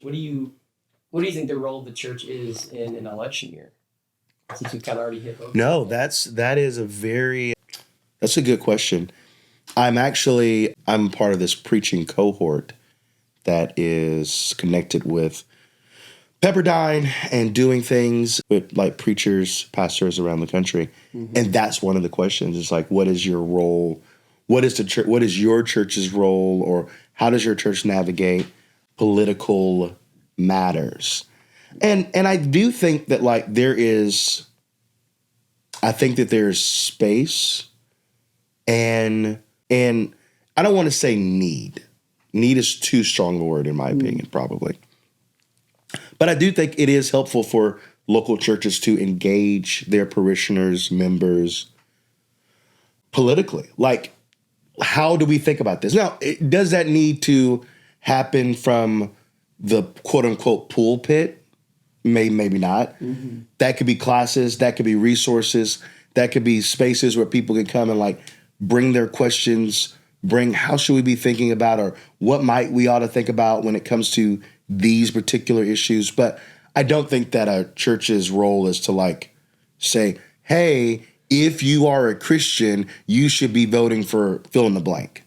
what do you think the role of the church is in an election year? Since you've kind of already hit both. No, that's a good question. I'm part of this preaching cohort that is connected with Pepperdine and doing things with like preachers, pastors around the country. Mm-hmm. And that's one of the questions. It's like, what is your role? What is your church's role, or how does your church navigate political matters? And I do think that like there's space and I don't want to say need. Need is too strong a word in my opinion, probably. But I do think it is helpful for local churches to engage their parishioners, members politically. Like, how do we think about this? Now, does that need to happen from the quote unquote pulpit? Maybe not. Mm-hmm. That could be classes, that could be resources, that could be spaces where people can come and like bring their questions, how should we be thinking about, or what might we ought to think about when it comes to these particular issues. But I don't think that a church's role is to like say, hey, if you are a Christian, you should be voting for fill in the blank.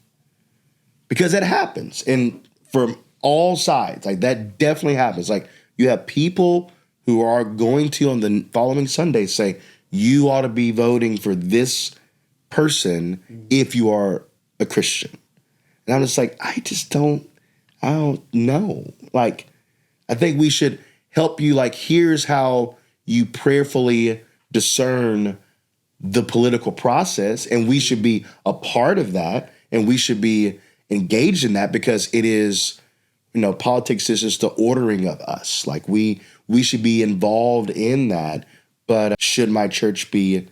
Because that happens. And from all sides, like that definitely happens. Like you have people who are going to on the following Sunday say, you ought to be voting for this person if you are a Christian. And I'm just like, I don't know. Like, I think we should help you. Like, here's how you prayerfully discern the political process. And we should be a part of that. And we should be engaged in that because it is, politics is just the ordering of us. Like, we should be involved in that. But should my church be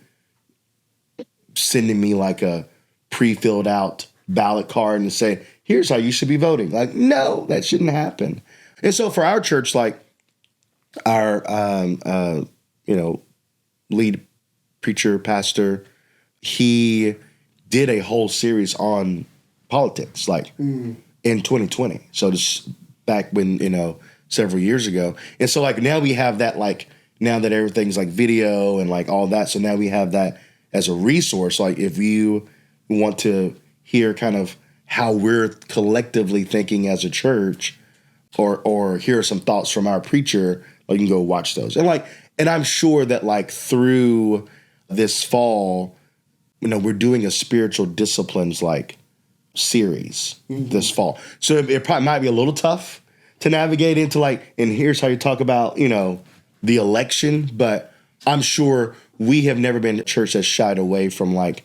sending me like a pre-filled out ballot card and say, here's how you should be voting? Like, no, that shouldn't happen. And so for our church, like our, lead preacher, pastor, he did a whole series on politics, like in 2020. So this back when, several years ago. And so like now we have that, like now that everything's like video and like all that. So now we have that as a resource. Like if you want to hear kind of how we're collectively thinking as a church, or hear some thoughts from our preacher, like you can go watch those. And I'm sure that like through this fall, we're doing a spiritual disciplines like series this fall. So it probably might be a little tough to navigate into like, and here's how you talk about, the election, but I'm sure we have never been a church that shied away from like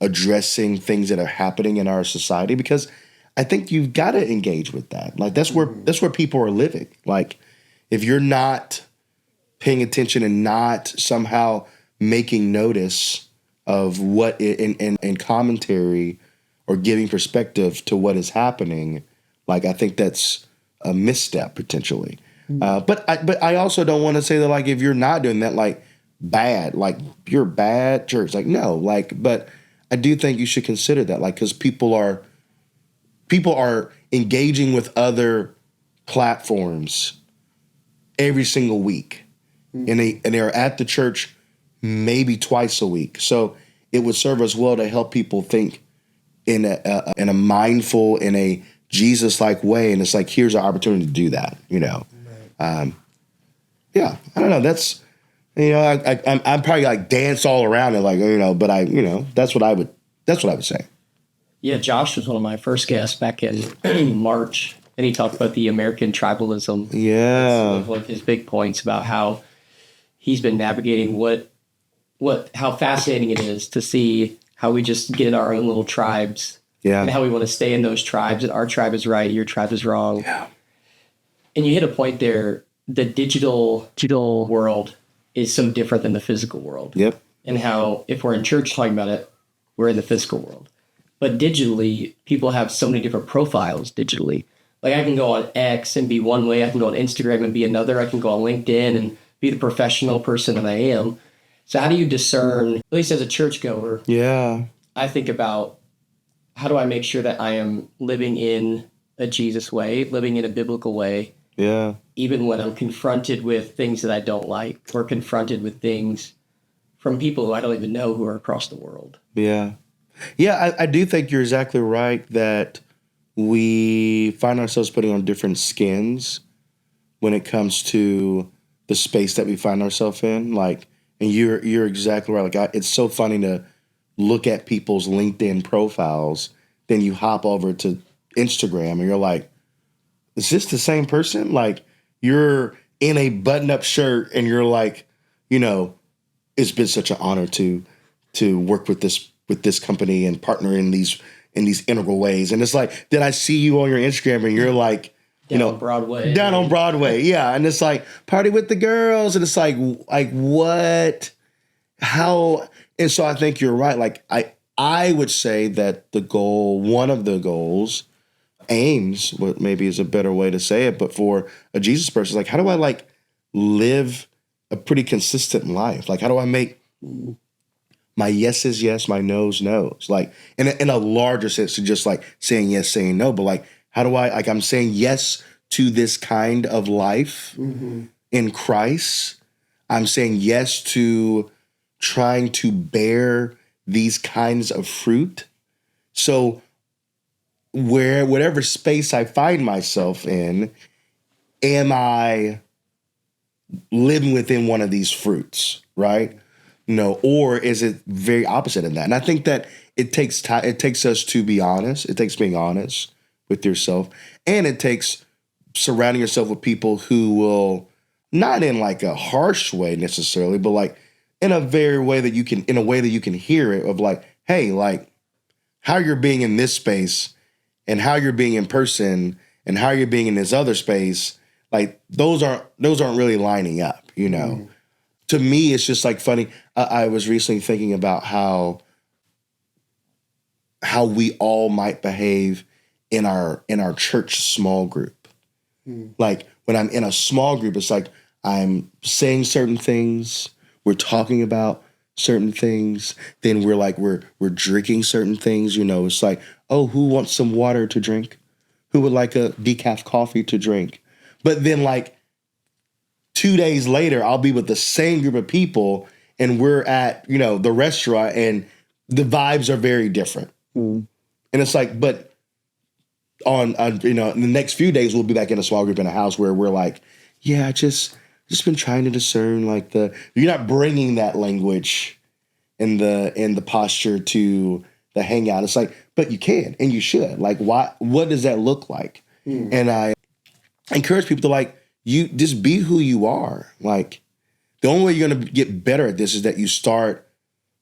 addressing things that are happening in our society, because I think you've got to engage with that. Like that's where people are living. Like if you're not paying attention and not somehow making notice of what in commentary or giving perspective to what is happening, like I think that's a misstep potentially. But I also don't want to say that like if you're not doing that, like bad, like you're bad church. Like no, like but I do think you should consider that, like because people are engaging with other platforms every single week, and they are at the church maybe twice a week. So it would serve us well to help people think in a mindful, in a Jesus-like way, and it's like here's our opportunity to do that. Yeah, I don't know. That's I'm probably like dance all around it, like but that's what I would say. Yeah, Josh was one of my first guests back in March, and he talked about the American tribalism. Yeah, that's one of his big points about how he's been navigating how fascinating it is to see how we just get our own little tribes, and how we want to stay in those tribes. And our tribe is right, your tribe is wrong. Yeah, and you hit a point there. The digital world is so different than the physical world. Yep. And how if we're in church talking about it, we're in the physical world. But digitally, people have so many different profiles digitally. Like I can go on X and be one way. I can go on Instagram and be another. I can go on LinkedIn and be the professional person that I am. So how do you discern, at least as a churchgoer? Yeah. I think about how do I make sure that I am living in a Jesus way, living in a biblical way, Yeah. even when I'm confronted with things that I don't like or confronted with things from people who I don't even know who are across the world. Yeah. Yeah, I do think you're exactly right that we find ourselves putting on different skins when it comes to the space that we find ourselves in. Like, and you're exactly right. Like, it's so funny to look at people's LinkedIn profiles, then you hop over to Instagram and you're like, is this the same person? Like, you're in a button-up shirt and you're like, you know, it's been such an honor to work with this company and partner in these integral ways. And it's like, then I see you on your Instagram and you're like, Down on Broadway. down on Broadway, yeah. And it's like party with the girls, and it's like what, how? And so I think you're right. Like I would say that one of the goals, aims, what maybe is a better way to say it, but for a Jesus person, like how do I like live a pretty consistent life? Like how do I make my yes is yes, my no's no's? Like in a larger sense to just like saying yes, saying no, but like how do I, like I'm saying yes to this kind of life in Christ. I'm saying yes to trying to bear these kinds of fruit. So whatever space I find myself in, am I living within one of these fruits, right? No, or is it very opposite of that? And I think that it takes time. It takes us to be honest. It takes being honest with yourself, and it takes surrounding yourself with people who will, not in like a harsh way necessarily, but like in a way that you can hear it of like, hey, like how you're being in this space and how you're being in person and how you're being in this other space, like those aren't really lining up, you know. To me, it's just like funny. I was recently thinking about how we all might behave in our church small group. Like when I'm in a small group, it's like I'm saying certain things, we're talking about certain things, then we're drinking certain things, you know. It's like, oh, who wants some water to drink? Who would like a decaf coffee to drink? But then like 2 days later, I'll be with the same group of people and we're at, you know, the restaurant and the vibes are very different. And it's like, but on you know, in the next few days, we'll be back in a small group in a house where we're like, yeah, just been trying to discern like you're not bringing that language and the posture to the hangout. It's like, but you can and you should. Like, what does that look like? And I encourage people to like, you just be who you are. Like the only way you're going to get better at this is that you start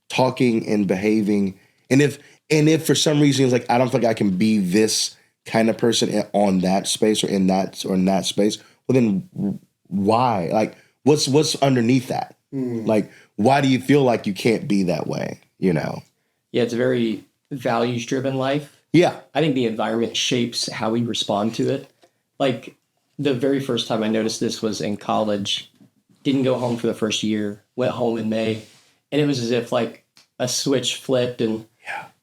talking and behaving. And if for some reason it's like, I don't think I can be this kind of person on that space or in that space, well then why? Like what's underneath that? Like why do you feel like you can't be that way? You know? Yeah, it's a very values driven life. Yeah. I think the environment shapes how we respond to it. Like the very first time I noticed this was in college. Didn't go home for the first year, went home in May, and it was as if like a switch flipped and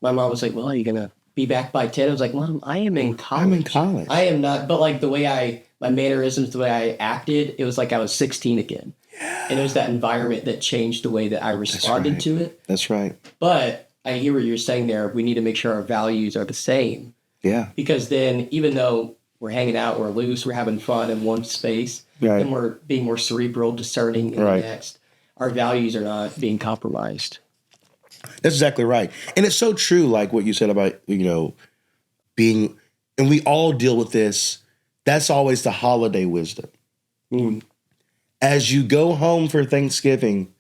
my mom was like, well, are you going to be back by 10? I was like, Mom, I am in college. I'm in college. I am not, but like the way my mannerisms, the way I acted, it was like I was 16 again. Yeah. And it was that environment that changed the way that I responded to it. That's right. But I hear what you're saying there. We need to make sure our values are the same. Yeah. Because then even though we're hanging out, we're loose, we're having fun in one space, and we're being more cerebral, discerning in the next, our values are not being compromised. That's exactly right. And it's so true, like what you said about, you know, being, and we all deal with this. That's always the holiday wisdom. As you go home for Thanksgiving,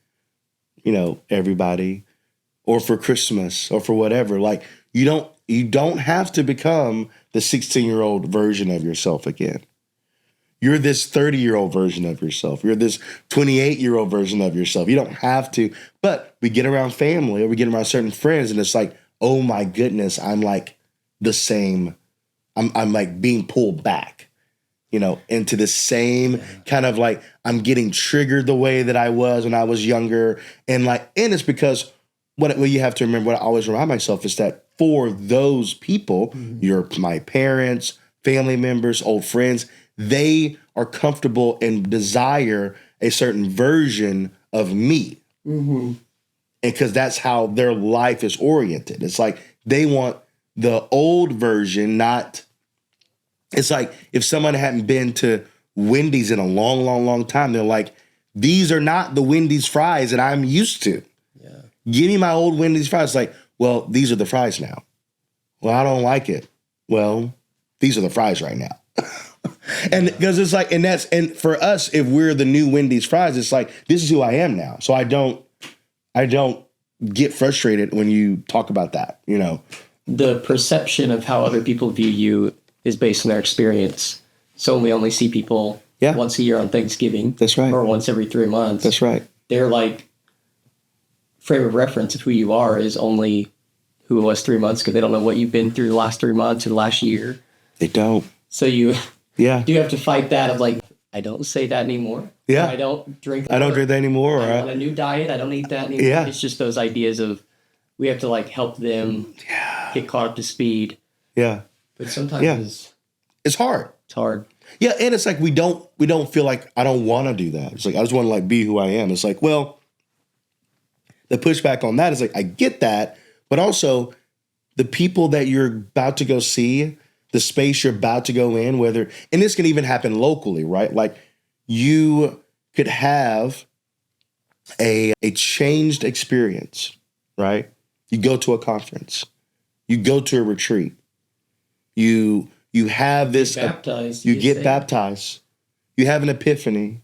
you know, everybody, or for Christmas or for whatever, like you don't have to become the 16-year-old version of yourself again. You're this 30-year-old version of yourself. You're this 28-year-old version of yourself. You don't have to, but we get around family or we get around certain friends and it's like, oh my goodness, I'm like the same. I'm like being pulled back, you know, into the same kind of like, I'm getting triggered the way that I was when I was younger. And it's because what you have to remember, what I always remind myself is that for those people, my parents, family members, old friends, they are comfortable and desire a certain version of me. And because that's how their life is oriented. It's like they want the old version, not, it's like if someone hadn't been to Wendy's in a long, long, long time, they're like, these are not the Wendy's fries that I'm used to. Yeah. Give me my old Wendy's fries. Like, well, these are the fries now. Well, I don't like it. Well, these are the fries right now. And because it's like, and for us, if we're the new Wendy's fries, it's like, this is who I am now. So I don't get frustrated when you talk about that, you know. The perception of how other people view you is based on their experience. So we only see people once a year on Thanksgiving. That's right. Or once every 3 months. That's right. Their like frame of reference of who you are is only who it was 3 months ago. They don't know what you've been through the last 3 months or the last year. They don't. So you do have to fight that of like, I don't say that anymore. Yeah. I don't drink that anymore. I'm on a new diet. I don't eat that anymore. Yeah. It's just those ideas of we have to like help them get caught up to speed. Yeah. But sometimes it's hard. It's hard. Yeah, and it's like we don't feel like I don't want to do that. It's like I just want to like be who I am. It's like, well, the pushback on that is like I get that, but also the people that you're about to go see, the space you're about to go in, whether, and this can even happen locally, right? Like you could have a changed experience, right? You go to a conference, you go to a retreat, you have this, baptized, you get baptized, you have an epiphany,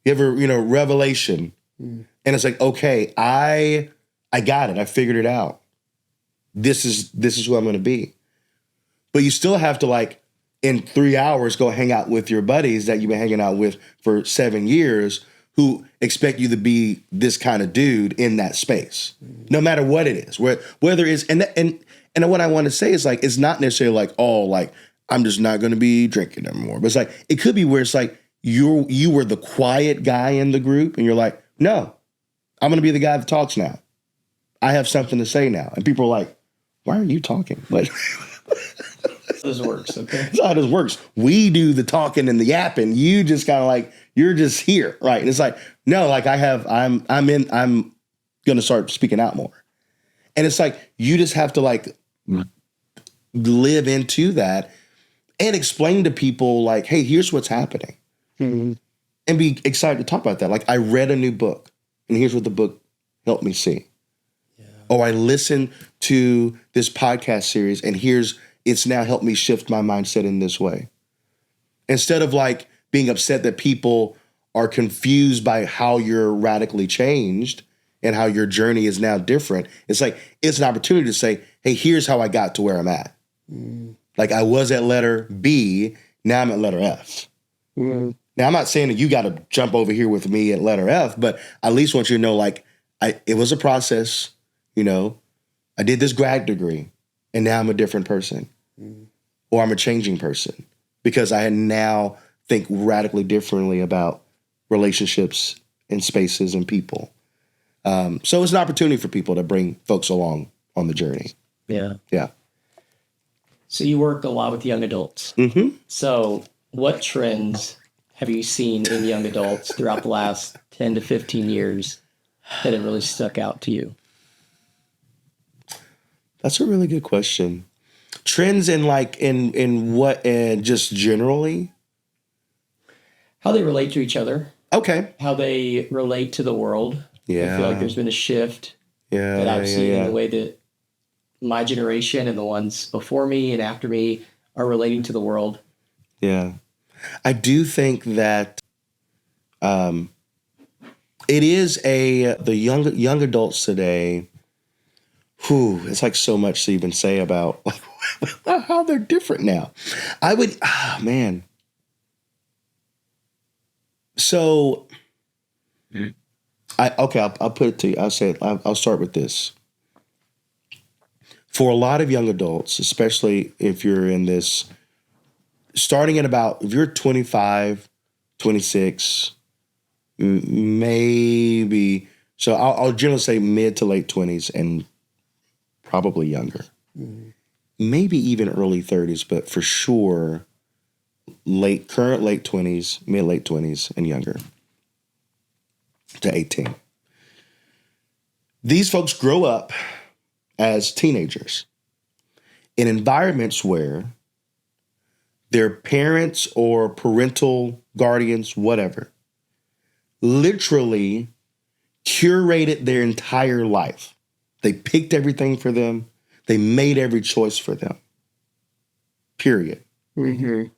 you have a revelation, and it's like, okay, I got it, I figured it out. This is who I'm going to be. But you still have to like in 3 hours go hang out with your buddies that you've been hanging out with for 7 years who expect you to be this kind of dude in that space, no matter what it is, whether it's, and what I want to say is like, it's not necessarily like, oh, like, I'm just not going to be drinking anymore. But it's like, it could be where it's like, you were the quiet guy in the group and you're like, no, I'm going to be the guy that talks now. I have something to say now. And people are like, why are you talking? Like, this works, okay? That's how this works. We do the talking and the yapping. You just kind of like, you're just here, right? And it's like, no, like I'm going to start speaking out more. And it's like, you just have to like live into that and explain to people like, hey, here's what's happening. And be excited to talk about that. Like I read a new book and here's what the book helped me see. Yeah. Or I listened to this podcast series and it's now helped me shift my mindset in this way. Instead of like being upset that people are confused by how you're radically changed and how your journey is now different. It's like, it's an opportunity to say, hey, here's how I got to where I'm at. Like I was at letter B, now I'm at letter F. Now I'm not saying that you got to jump over here with me at letter F, but I at least want you to know like, it was a process, I did this grad degree and now I'm a different person or I'm a changing person because I now think radically differently about relationships and spaces and people. So it's an opportunity for people to bring folks along on the journey. Yeah. Yeah. So you work a lot with young adults. Mm-hmm. So what trends have you seen in young adults throughout the last 10 to 15 years that have really stuck out to you? That's a really good question. Trends in like in what, and just generally? How they relate to each other. Okay. How they relate to the world. Yeah. I feel like there's been a shift that I've seen in the way that my generation and the ones before me and after me are relating to the world. Yeah. I do think that it is the young adults today, it's like so much to even say about like how they're different now. Man. So I'll put it to you. I'll start with this. For a lot of young adults, especially if you're in this, starting at if you're 25, 26, maybe, so I'll generally say mid to late 20s and probably younger. Maybe even early 30s, but for sure current late 20s, mid late 20s, and younger to 18. These folks grow up as teenagers in environments where their parents or parental guardians, whatever, literally curated their entire life. They picked everything for them. They made every choice for them. Period. Mm-hmm.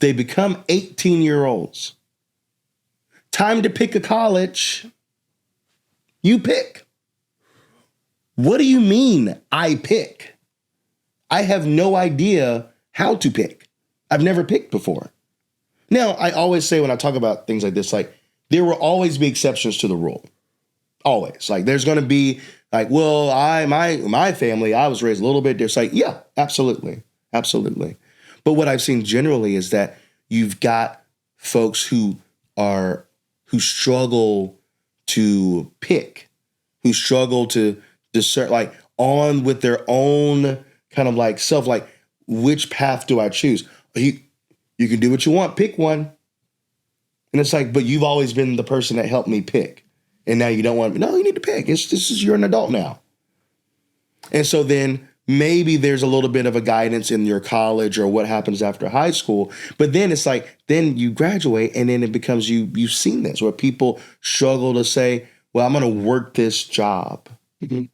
They become 18-year-olds. Time to pick a college. You pick. What do you mean, I pick? I have no idea how to pick. I've never picked before. Now, I always say when I talk about things like this, like, there will always be exceptions to the rule. Always. Like, there's going to be like, well, my family, I was raised a little bit different. It's like, yeah, absolutely. Absolutely. But what I've seen generally is that you've got folks who struggle to pick, who struggle to discern, like, on with their own kind of like self, like, which path do I choose? You can do what you want, pick one. And it's like, but you've always been the person that helped me pick. And now you don't want, no, you need to pick. You're an adult now. And so then maybe there's a little bit of a guidance in your college or what happens after high school. But then it's like, then you graduate and then it becomes you've seen this where people struggle to say, well, I'm going to work this job. Mm-hmm.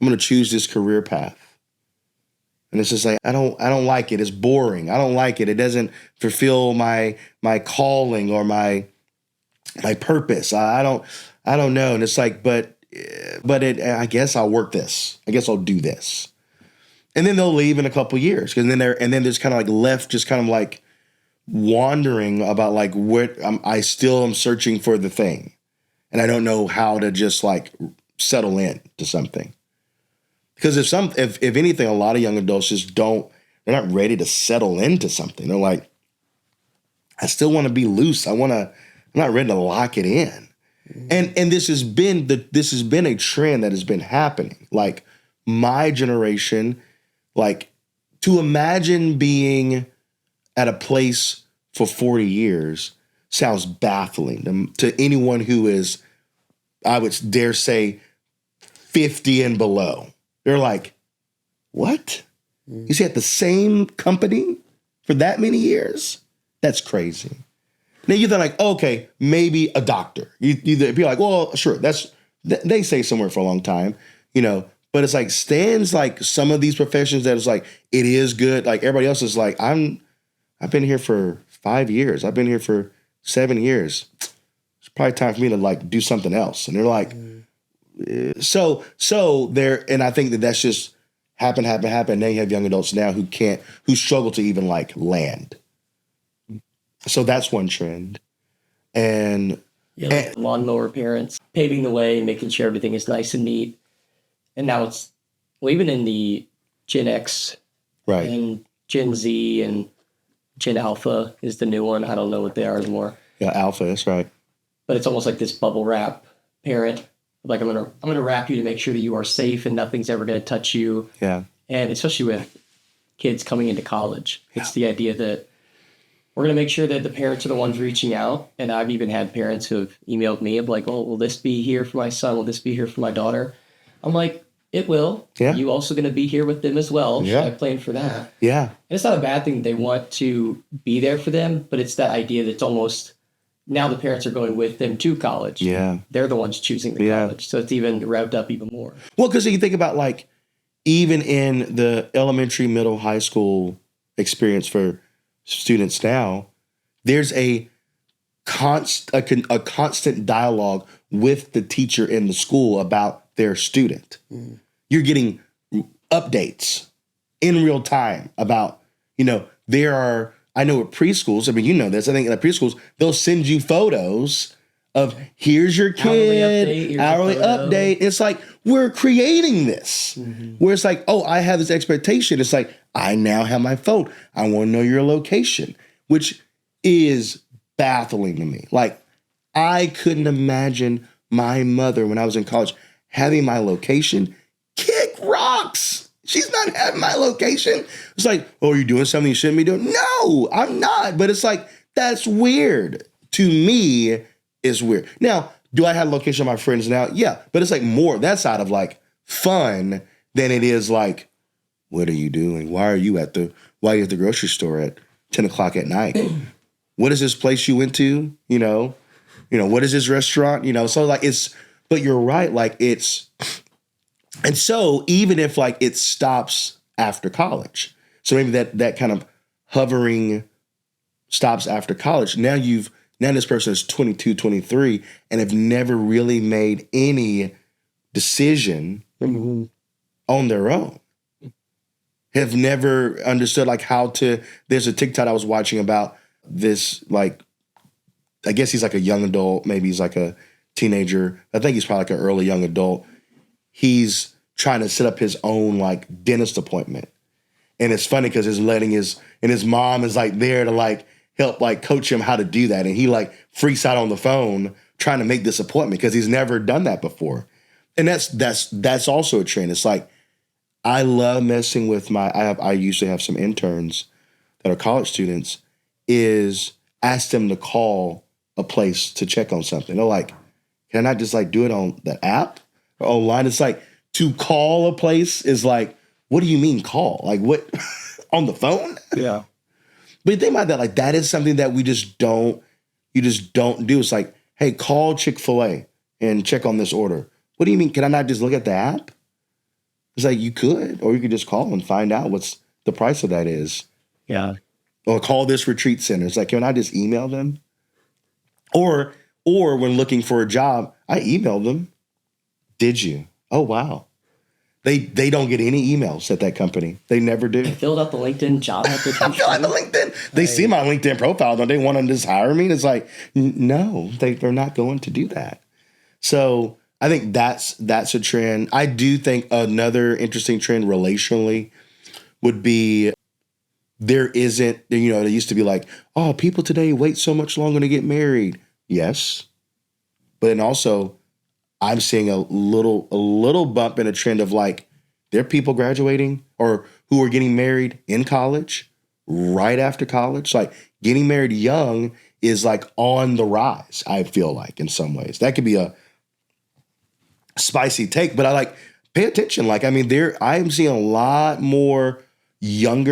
I'm going to choose this career path. And it's just like, I don't like it. It's boring. I don't like it. It doesn't fulfill my calling or my purpose. I don't know. And it's like, but I guess I'll work this. I guess I'll do this. And then they'll leave in a couple years. And then there's kind of like left, just kind of like wandering about like what I still am searching for the thing. And I don't know how to just like settle in to something. Because if anything, a lot of young adults just they're not ready to settle into something. They're like, I still want to be loose. I'm not ready to lock it in. Mm-hmm. And this has been a trend that has been happening. Like my generation, like to imagine being at a place for 40 years sounds baffling to anyone who is, I would dare say, 50 and below. They're like, what? You stay at the same company for that many years? That's crazy. Now you think like, okay, maybe a doctor. You'd be like, well, sure, they stay somewhere for a long time, but it's like stands like some of these professions that is like, it is good. Like everybody else is like, I've been here for 5 years. I've been here for 7 years. It's probably time for me to like do something else. And they're like, so there, and I think that's just happen. Now you have young adults now who struggle to even like land. So that's one trend. And like lawnmower parents paving the way, making sure everything is nice and neat. And now it's, well, even in the Gen X, right, and Gen Z and Gen Alpha is the new one. I don't know what they are anymore. Yeah, Alpha, that's right. But it's almost like this bubble wrap parent. Like I'm gonna wrap you to make sure that you are safe and nothing's ever gonna touch you. Yeah. And especially with kids coming into college, it's the idea that we're gonna make sure that the parents are the ones reaching out. And I've even had parents who have emailed me of like, "Oh, will this be here for my son? Will this be here for my daughter?" I'm like, "It will. Yeah. You also gonna be here with them as well." Yeah. I plan for that. Yeah. And it's not a bad thing. They want to be there for them, but it's that idea that's almost. Now the parents are going with them to college. Yeah. They're the ones choosing the college. So it's even revved up even more. Well, because you think about like, even in the elementary, middle, high school experience for students now, there's a constant dialogue with the teacher in the school about their student. Mm. You're getting updates in real time about, I know at preschools, I mean, you know this, I think in the preschools, they'll send you photos of here's your kid, hourly update. It's like, we're creating this. Mm-hmm. Where it's like, oh, I have this expectation. It's like, I now have my phone. I want to know your location, which is baffling to me. Like, I couldn't imagine my mother when I was in college having my location. Kick rocks. She's not having my location. It's like, oh, are you doing something you shouldn't be doing? No, I'm not. But it's like, that's weird. To me, it's weird. Now, do I have location of my friends now? Yeah. But it's like more, that's out of like fun than it is like, what are you doing? Why are you at the grocery store at 10 o'clock at night? What is this place you went to? What is this restaurant? So like but you're right. Like and so even if like it stops after college, so maybe that kind of hovering stops after college. Now this person is 22, 23 and have never really made any decision on their own. Have never understood like how to, there's a TikTok I was watching about this, like, I guess he's like a young adult, maybe he's like a teenager. I think he's probably like an early young adult. He's trying to set up his own like dentist appointment. And it's funny because his mom is like there to like help like coach him how to do that. And he like freaks out on the phone trying to make this appointment because he's never done that before. And that's also a trend. It's like, I love messing with I usually have some interns that are college students, is ask them to call a place to check on something. They're like, can I not just like do it on the app or online? It's like, to call a place is like, what do you mean call? Like what, on the phone? Yeah. But you think about that, like that is something that you just don't do. It's like, hey, call Chick-fil-A and check on this order. What do you mean? Can I not just look at the app? It's like you could, or you could just call and find out what's the price of that is. Yeah. Or call this retreat center. It's like, can I just email them? Or when looking for a job, I emailed them. Did you? Oh, wow. They don't get any emails at that company. They never do. I filled out the LinkedIn job application. I filled out the LinkedIn. They see my LinkedIn profile. Don't they want to just hire me? And it's like, no, they're not going to do that. So I think that's a trend. I do think another interesting trend relationally would be there isn't, they used to be like, oh, people today wait so much longer to get married. Yes. But then also I'm seeing a little bump in a trend of like, there are people graduating or who are getting married in college, right after college. Like getting married young is like on the rise, I feel like in some ways. That could be a spicy take, but I like pay attention. Like, I mean, I am seeing a lot more young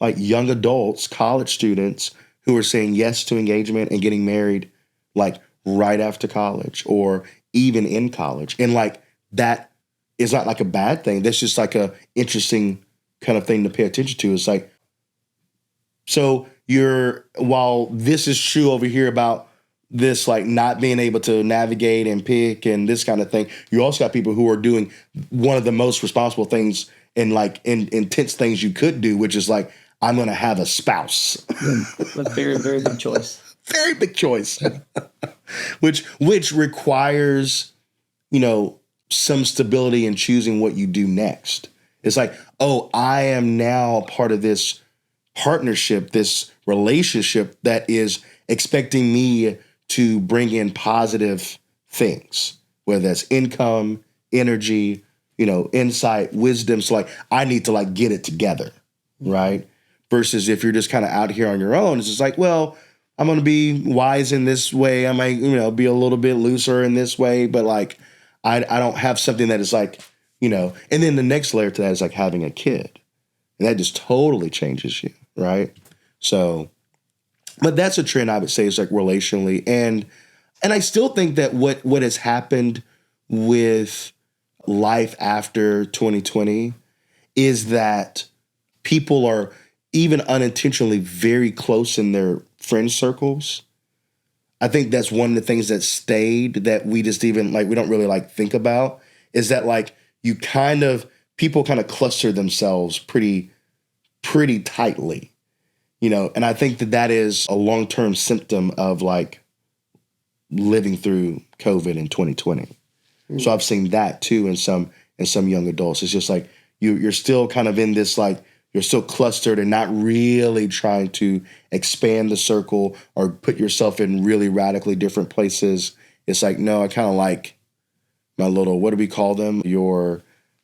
adults, college students who are saying yes to engagement and getting married like right after college or even in college. And like that is not like a bad thing. That's just like a interesting kind of thing to pay attention to. It's like, so while this is true over here about this like not being able to navigate and pick and this kind of thing, you also got people who are doing one of the most responsible things and like intense things you could do, which is like, I'm going to have a spouse. That's a very, very big choice. Very big choice. which requires, some stability in choosing what you do next. It's like, oh, I am now a part of this partnership, this relationship that is expecting me to bring in positive things, whether that's income, energy, insight, wisdom. So like, I need to like get it together, right? Versus if you're just kind of out here on your own, it's just like, well, I'm going to be wise in this way. I might, be a little bit looser in this way, but like, I don't have something that is like, and then the next layer to that is like having a kid. And that just totally changes you, right? So, but that's a trend I would say is like relationally. And I still think that what has happened with life after 2020 is that people are even unintentionally very close in their friend circles. I think that's one of the things that stayed that we just even like, we don't really like think about is that like people kind of cluster themselves pretty tightly, and I think that is a long-term symptom of like living through COVID in 2020. Mm. So I've seen that too in some young adults. It's just like you're still kind of in this like, you're still clustered and not really trying to expand the circle or put yourself in really radically different places. It's like, no, I kind of like my little, what do we call them? Your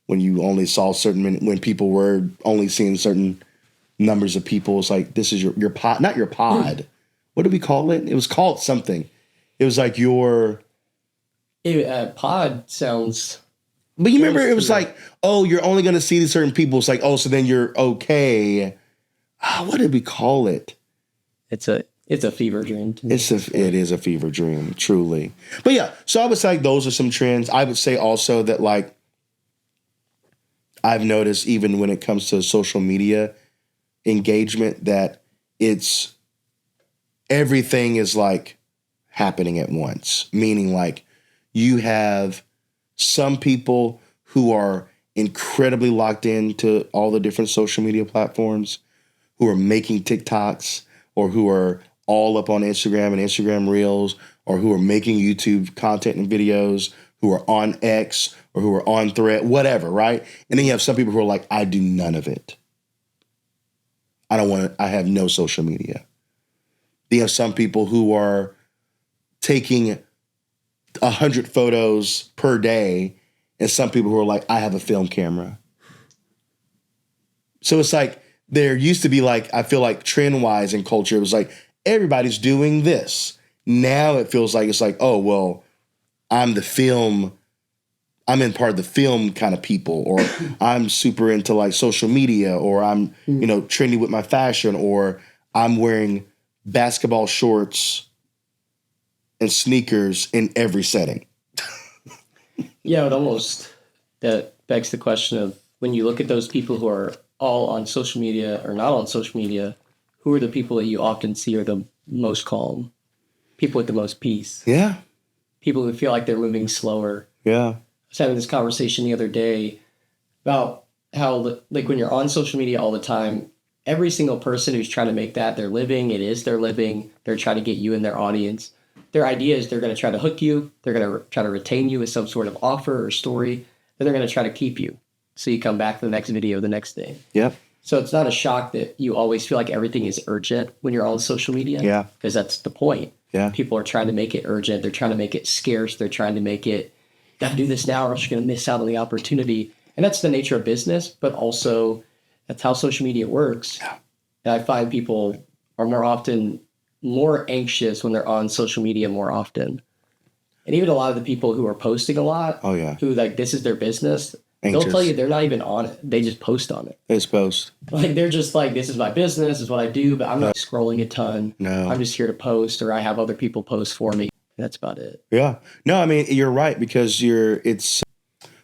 when you only saw when people were only seeing certain numbers of people. It's like, this is your pod, not your pod. What did we call it? It was called something. It was like your pod sounds. But you remember, it was like, oh, you're only going to see these certain people. It's like, oh, so then you're okay. What did we call it? It's a fever dream. It is a fever dream, truly. But yeah, so I would say like, those are some trends. I would say also that like I've noticed even when it comes to social media engagement that everything is like happening at once. Meaning like you have some people who are incredibly locked into all the different social media platforms, who are making TikToks, or who are all up on Instagram and Instagram Reels, or who are making YouTube content and videos, who are on X, or who are on Thread, whatever, right? And then you have some people who are like, I do none of it. I have no social media. You have some people who are taking 100 photos per day, and some people who are like, I have a film camera. So it's like, there used to be like, I feel like trend-wise in culture, it was like, everybody's doing this. Now it feels like, it's like, oh, well, I'm in part of the film kind of people, or I'm super into like social media, or I'm, trendy with my fashion, or I'm wearing basketball shorts and sneakers in every setting. Yeah, that begs the question of, when you look at those people who are all on social media or not on social media, who are the people that you often see are the most calm? People with the most peace. Yeah. People who feel like they're moving slower. Yeah. I was having this conversation the other day about how, like, when you're on social media all the time, every single person who's trying to make that their living, it is their living. They're trying to get you in their audience. Their idea is they're going to try to hook you. They're going to try to retain you with some sort of offer or story. Then they're going to try to keep you. So you come back to the next video the next day. Yep. So it's not a shock that you always feel like everything is urgent when you're on social media. Yeah. Because that's the point. Yeah. People are trying to make it urgent. They're trying to make it scarce. They're trying to make it, got to do this now or else you're going to miss out on the opportunity. And that's the nature of business, but also that's how social media works. Yeah. And I find people are more anxious when they're on social media more often. And even a lot of the people who are posting a lot, who like this is their business, anxious. They'll tell you they're not even on it. They just post on it. They just post. Like they're just like, this is my business, this is what I do, but I'm not scrolling a ton. No. I'm just here to post, or I have other people post for me. That's about it. Yeah. No, I mean, you're right, because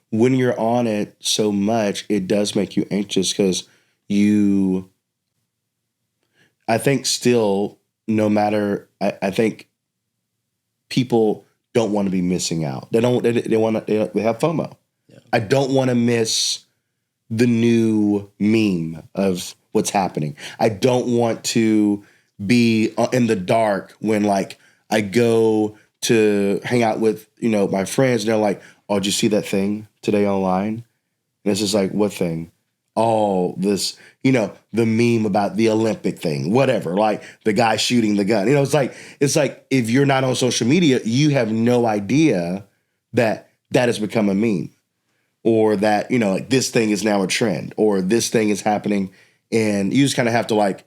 when you're on it so much, it does make you anxious, because I think still, no matter, I think people don't want to be missing out. They have FOMO. Yeah. I don't want to miss the new meme of what's happening. I don't want to be in the dark when like I go to hang out with, my friends, and they're like, oh, did you see that thing today online? And it's just like, what thing? Oh, this, the meme about the Olympic thing, whatever, like the guy shooting the gun. It's like if you're not on social media, you have no idea that has become a meme, or that, like this thing is now a trend, or this thing is happening. And you just kind of have to like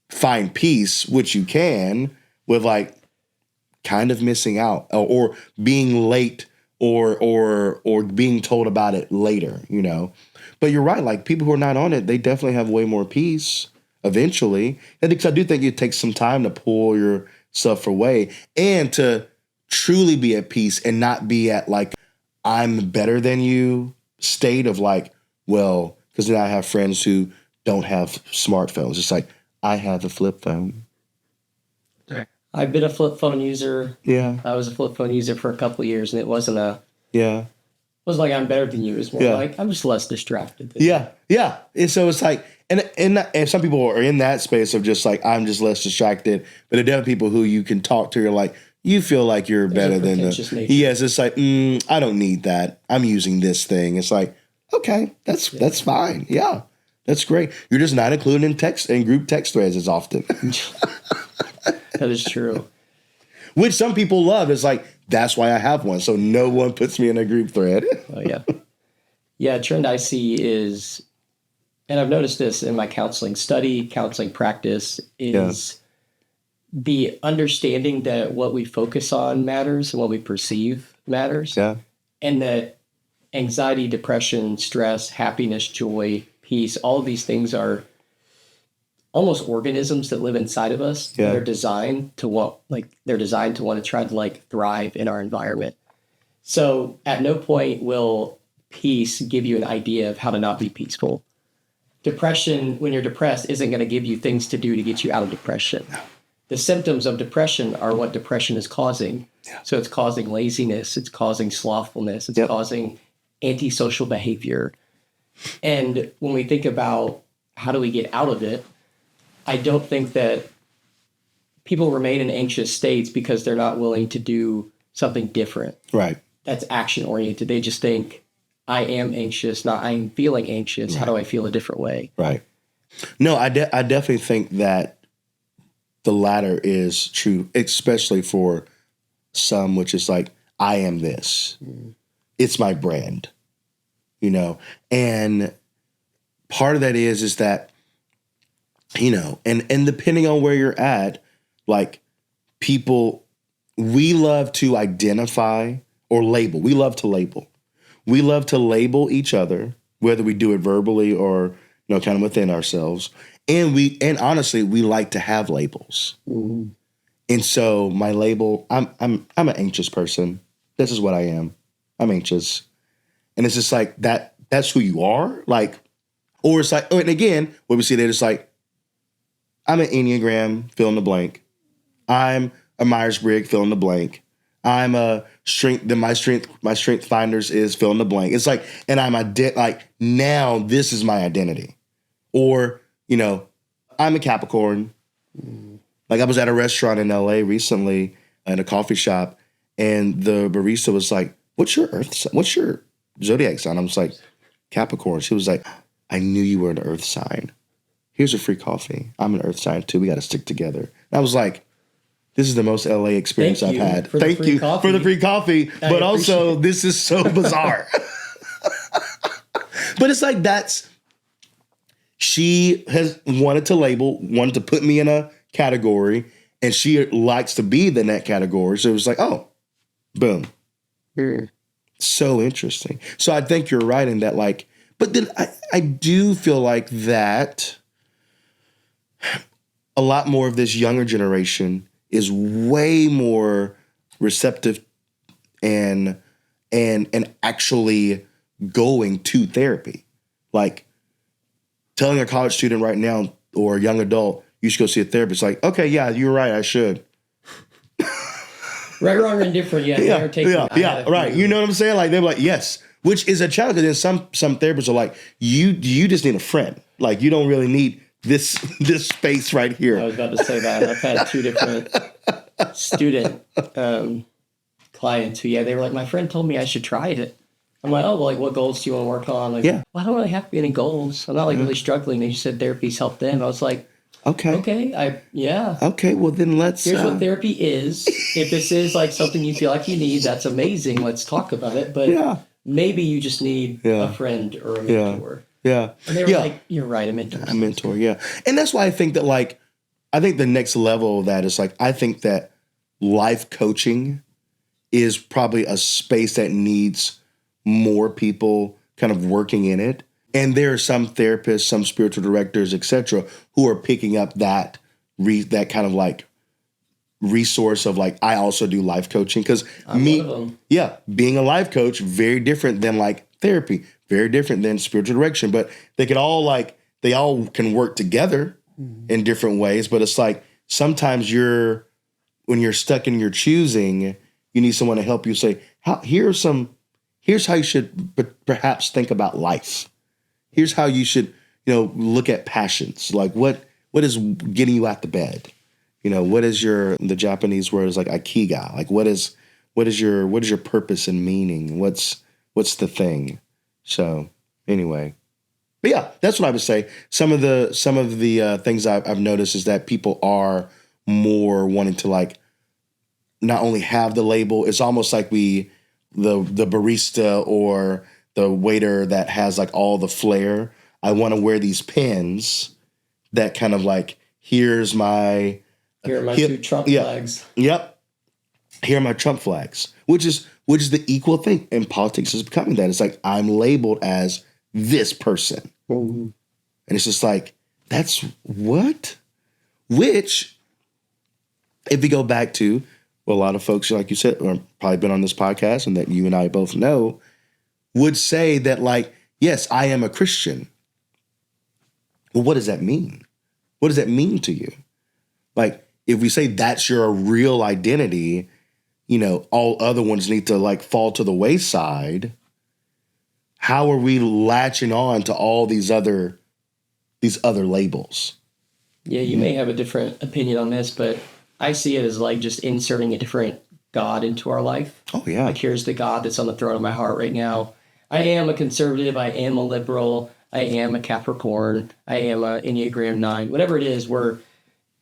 find peace, which you can, with like kind of missing out, or being late, or being told about it later, But you're right. Like people who are not on it, they definitely have way more peace eventually. And because I do think it takes some time to pull yourself away and to truly be at peace, and not be at like, I'm better than you state of like, well, because then I have friends who don't have smartphones. It's like, I have a flip phone. I've been a flip phone user. Yeah. I was a flip phone user for a couple of years, and it wasn't like I'm better than you. It's more like I'm just less distracted. Yeah. And so it's like, and some people are in that space of just like, I'm just less distracted. But there are definitely people who you can talk to. You're like, you feel like you're better than the. Yes, it's like, I don't need that. I'm using this thing. It's like, okay, that's fine. Yeah, that's great. You're just not included in group text threads as often. That is true. Which some people love. It's like, that's why I have one, so no one puts me in a group thread. Oh, yeah. Yeah, a trend I see is, and I've noticed this in my counseling practice, Yeah. is the understanding that what we focus on matters and what we perceive matters, Yeah. and that anxiety, depression, stress, happiness, joy, peace, all of these things are almost organisms that live inside of us. Yeah. They're designed to want to try to like thrive in our environment. So at no point will peace give you an idea of how to not be peaceful. Depression, when you're depressed, isn't going to give you things to do to get you out of depression. The symptoms of depression are what depression is causing. Yeah. So it's causing laziness, it's causing slothfulness, it's causing antisocial behavior. And when we think about how do we get out of it, I don't think that people remain in anxious states because they're not willing to do something different. Right. That's action oriented. They just think, I am anxious, not I am feeling anxious. How do I feel a different way? Right. No, I definitely think that the latter is true, especially for some, which is like, I am this. It's my brand, and part of that is that, and depending on where you're at, like people, we love to identify or label. We love to label. We love to label each other, whether we do it verbally or, kind of within ourselves. And honestly, we like to have labels. Mm-hmm. And so my label, I'm an anxious person. This is what I am. I'm anxious. And it's just like that's who you are. Like, or it's like, and again, what we see there is like, I'm an Enneagram, fill in the blank. I'm a Myers-Briggs, fill in the blank. I'm a strength, then my strength finders is fill in the blank. It's like, and I'm like, now this is my identity. Or, I'm a Capricorn. Like I was at a restaurant in LA recently in a coffee shop, and the barista was like, what's your earth sign? What's your zodiac sign? I was like, Capricorn. She was like, I knew you were an earth sign. Here's a free coffee. I'm an earth sign too. We got to stick together. And I was like, this is the most LA experience I've had. Thank you for the free coffee. But also, this is so bizarre. But it's like she has wanted to put me in a category, and she likes to be in that category. So it was like, oh, boom. So interesting. So I think you're right in that, like, but then I do feel like that a lot more of this younger generation is way more receptive and actually going to therapy. Like telling a college student right now or a young adult, you should go see a therapist. Like, okay, yeah, you're right, I should. Right, wrong, or indifferent. Yeah, right. You know what I'm saying? Like they're like, yes, which is a challenge. Because then some therapists are like, you just need a friend. Like you don't really need this space right here. I was about to say that. I've had two different student clients who, they were like, my friend told me I should try it. I'm like, oh, well, like, what goals do you want to work on? Like, well, I don't really have to be any goals. I'm not like really struggling. They just said therapy's helped them. I was like, okay, okay. Well, then here's what therapy is. If this is like something you feel like you need, that's amazing. Let's talk about it. But maybe you just need a friend or a mentor. Yeah. And they were like, you're right, a mentor. A mentor, yeah. And that's why I think that, like, I think the next level of that is, like, I think that life coaching is probably a space that needs more people kind of working in it. And there are some therapists, some spiritual directors, etc., who are picking up that kind of, like, resource of, like, I also do life coaching. Because being a life coach, very different than, like, therapy. Very different than spiritual direction, but they all can work together in different ways. But it's like sometimes when you're stuck in your choosing, you need someone to help you say, here's how you should perhaps think about life. Here's how you should, look at passions. Like what is getting you out the bed? What is the Japanese word is like ikigai? Like what is your purpose and meaning? What's the thing? So anyway, but yeah, that's what I would say. Some of the things I've noticed is that people are more wanting to, like, not only have the label. It's almost like the barista or the waiter that has like all the flair. I want to wear these pins that kind of like, here's my Here are my two Trump flags. Yep. Here are my Trump flags, which is the equal thing. And politics is becoming that. It's like, I'm labeled as this person. Mm-hmm. And it's just like, that's what? Which, if we go back to, well, a lot of folks, like you said, or probably been on this podcast and that you and I both know, would say that like, yes, I am a Christian. Well, what does that mean? What does that mean to you? Like, if we say that's your real identity, all other ones need to like fall to the wayside. How are we latching on to all these other labels? Yeah, you may have a different opinion on this, but I see it as like just inserting a different God into our life. Oh, yeah. Like, here's the God that's on the throne of my heart right now. I am a conservative. I am a liberal. I am a Capricorn. I am a Enneagram 9. Whatever it is, we're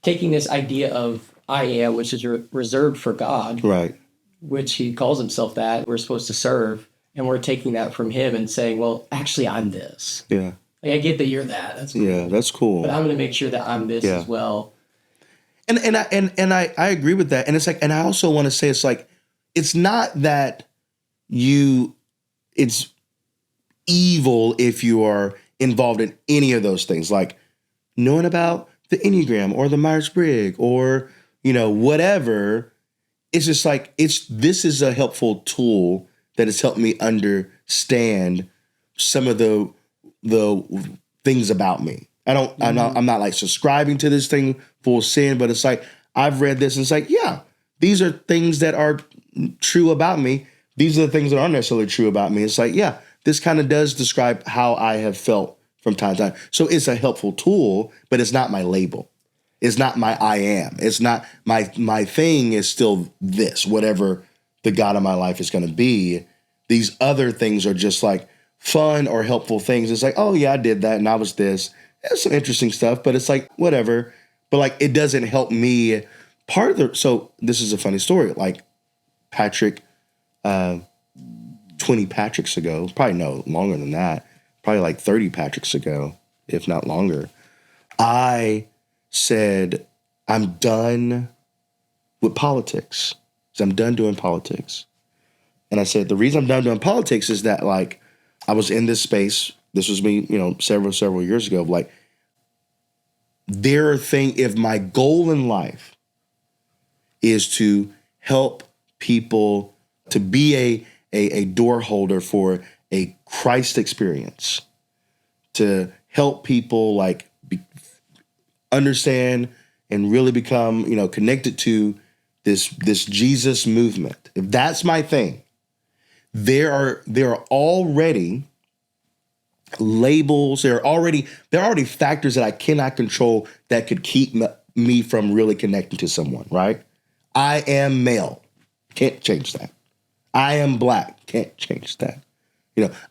taking this idea of I am, which is reserved for God. Right. Which he calls himself that we're supposed to serve. And we're taking that from him and saying, well, actually, I'm this. Yeah. Like, I get that you're that. That's cool. Yeah, that's cool. But I'm going to make sure that I'm this as well. And I agree with that. And it's like, and I also want to say, it's like, it's not that it's evil if you are involved in any of those things, like knowing about the Enneagram or the Myers-Briggs or, whatever. It's just like, this is a helpful tool that has helped me understand some of the things about me. I'm not like subscribing to this thing full sin, but it's like, I've read this and it's like, yeah, these are things that are true about me. These are the things that aren't necessarily true about me. It's like, yeah, this kind of does describe how I have felt from time to time. So it's a helpful tool, but it's not my label. It's not my I am. It's not my thing is still this, whatever the God of my life is going to be. These other things are just like fun or helpful things. It's like, oh yeah, I did that and I was this. There's some interesting stuff, but it's like, whatever. But like, it doesn't help me. So this is a funny story. Like Patrick, 20 Patricks ago, probably no longer than that, probably like 30 Patricks ago, if not longer, I said, I'm done with politics. So I'm done doing politics. And I said, the reason I'm done doing politics is that like, I was in this space. This was me, several years ago. Like, if my goal in life is to help people, to be a door holder for a Christ experience, to help people like understand and really become, connected to this Jesus movement. If that's my thing, there are already labels. There are already factors that I cannot control that could keep me from really connecting to someone, right? I am male. Can't change that. I am black. Can't change that.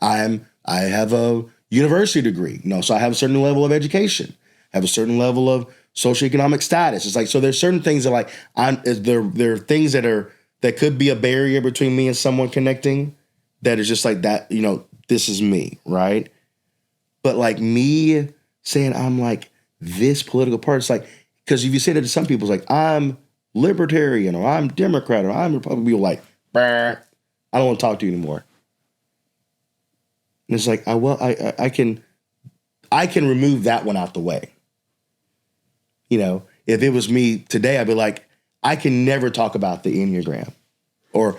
I have a university degree, so I have a certain level of education, I have a certain level of socioeconomic status. It's like, so there's certain things that like, there are things that could be a barrier between me and someone connecting that is just like that, this is me, right? But like me saying I'm like this political party, it's like, because if you say that to some people, it's like, I'm libertarian or I'm Democrat or I'm Republican, people like, I don't want to talk to you anymore. And it's like, I can remove that one out the way. If it was me today, I'd be like, I can never talk about the Enneagram or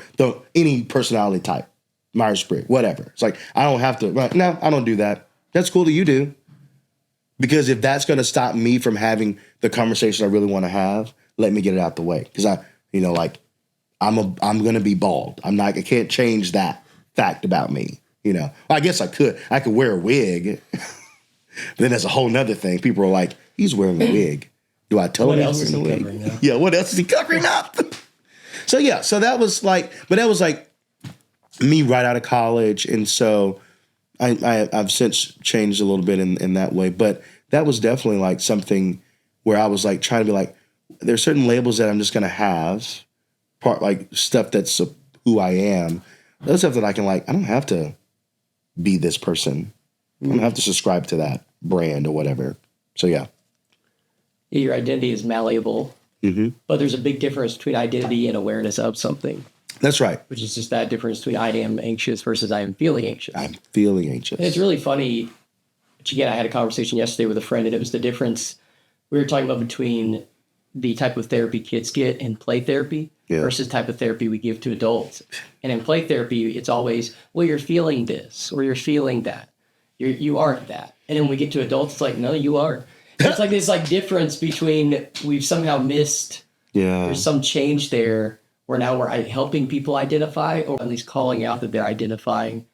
any personality type, Myers-Briggs, whatever. It's like, I don't have to, no, I don't do that. That's cool that you do. Because if that's going to stop me from having the conversation I really want to have, let me get it out the way. Because I'm going to be bald. I can't change that fact about me. I guess I could wear a wig. Then that's a whole nother thing. People are like, he's wearing a wig. Do I tell him he's wearing a wig? Yeah, what else is he covering up? So that was like, me right out of college. And so I've since changed a little bit in that way. But that was definitely like something where I was like trying to be like, there's certain labels that I'm just going to have, like stuff that's who I am. Those stuff that I can like, I don't have to be this person. I'm gonna have to subscribe to that brand or whatever. So yeah. Your identity is malleable, but there's a big difference between identity and awareness of something. That's right. Which is just that difference between I am anxious versus I am feeling anxious. I'm feeling anxious. And it's really funny. Which again, I had a conversation yesterday with a friend, and it was the difference we were talking about between the type of therapy kids get in play therapy versus type of therapy we give to adults. And in play therapy, it's always, well, you're feeling this or you're feeling that. You aren't that. And then when we get to adults, it's like, no, you are. It's like this like difference between we've somehow missed. There's some change there where now we're helping people identify, or at least calling out that they're identifying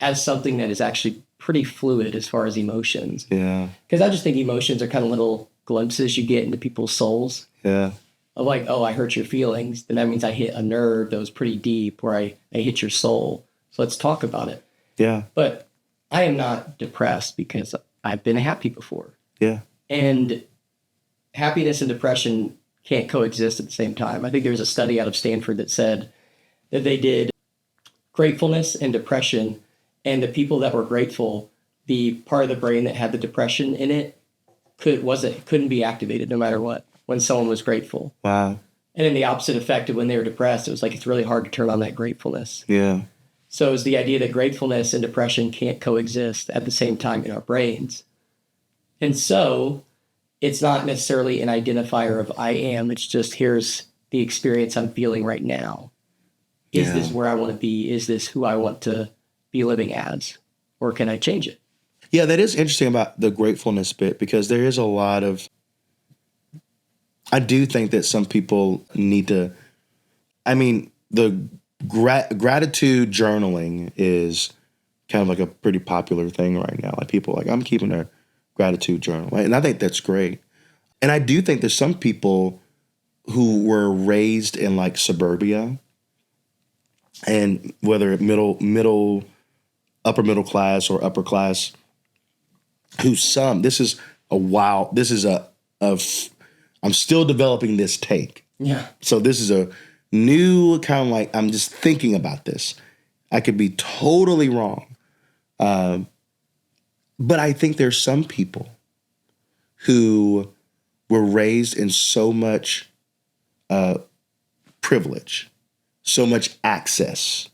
as something that is actually pretty fluid as far as emotions. Yeah. Because I just think emotions are kind of little glimpses you get into people's souls. Yeah. Of like, oh, I hurt your feelings. Then that means I hit a nerve that was pretty deep where I hit your soul. So let's talk about it. Yeah. But I am not depressed because I've been happy before. Yeah. And happiness and depression can't coexist at the same time. I think there was a study out of Stanford that said that they did gratefulness and depression, and the people that were grateful, the part of the brain that had the depression in it couldn't be activated no matter what when someone was grateful. Wow. And then the opposite effect of when they were depressed, it was like it's really hard to turn on that gratefulness. Yeah. So it's the idea that gratefulness and depression can't coexist at the same time in our brains. And so it's not necessarily an identifier of I am. It's just here's the experience I'm feeling right now. Is this where I want to be? Is this who I want to be living as? Or can I change it? Yeah, that is interesting about the gratefulness bit, because there is a lot of, I do think that some people need to, I mean, the gratitude journaling is kind of like a pretty popular thing right now. Like people are like, I'm keeping a gratitude journal. Right? And I think that's great. And I do think there's some people who were raised in like suburbia, and whether upper middle class or upper class, I'm still developing this take. Yeah. So this is a new kind of like, I'm just thinking about this. I could be totally wrong. But I think there's some people who were raised in so much privilege, so much access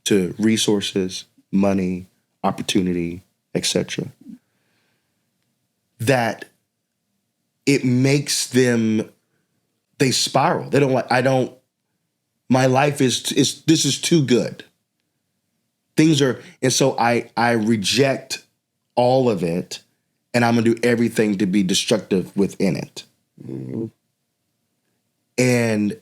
to resources, money, opportunity, etc., that it makes them, they spiral. They don't like, my life is this is too good. Things are, and so I reject all of it, and I'm gonna do everything to be destructive within it. Mm-hmm. And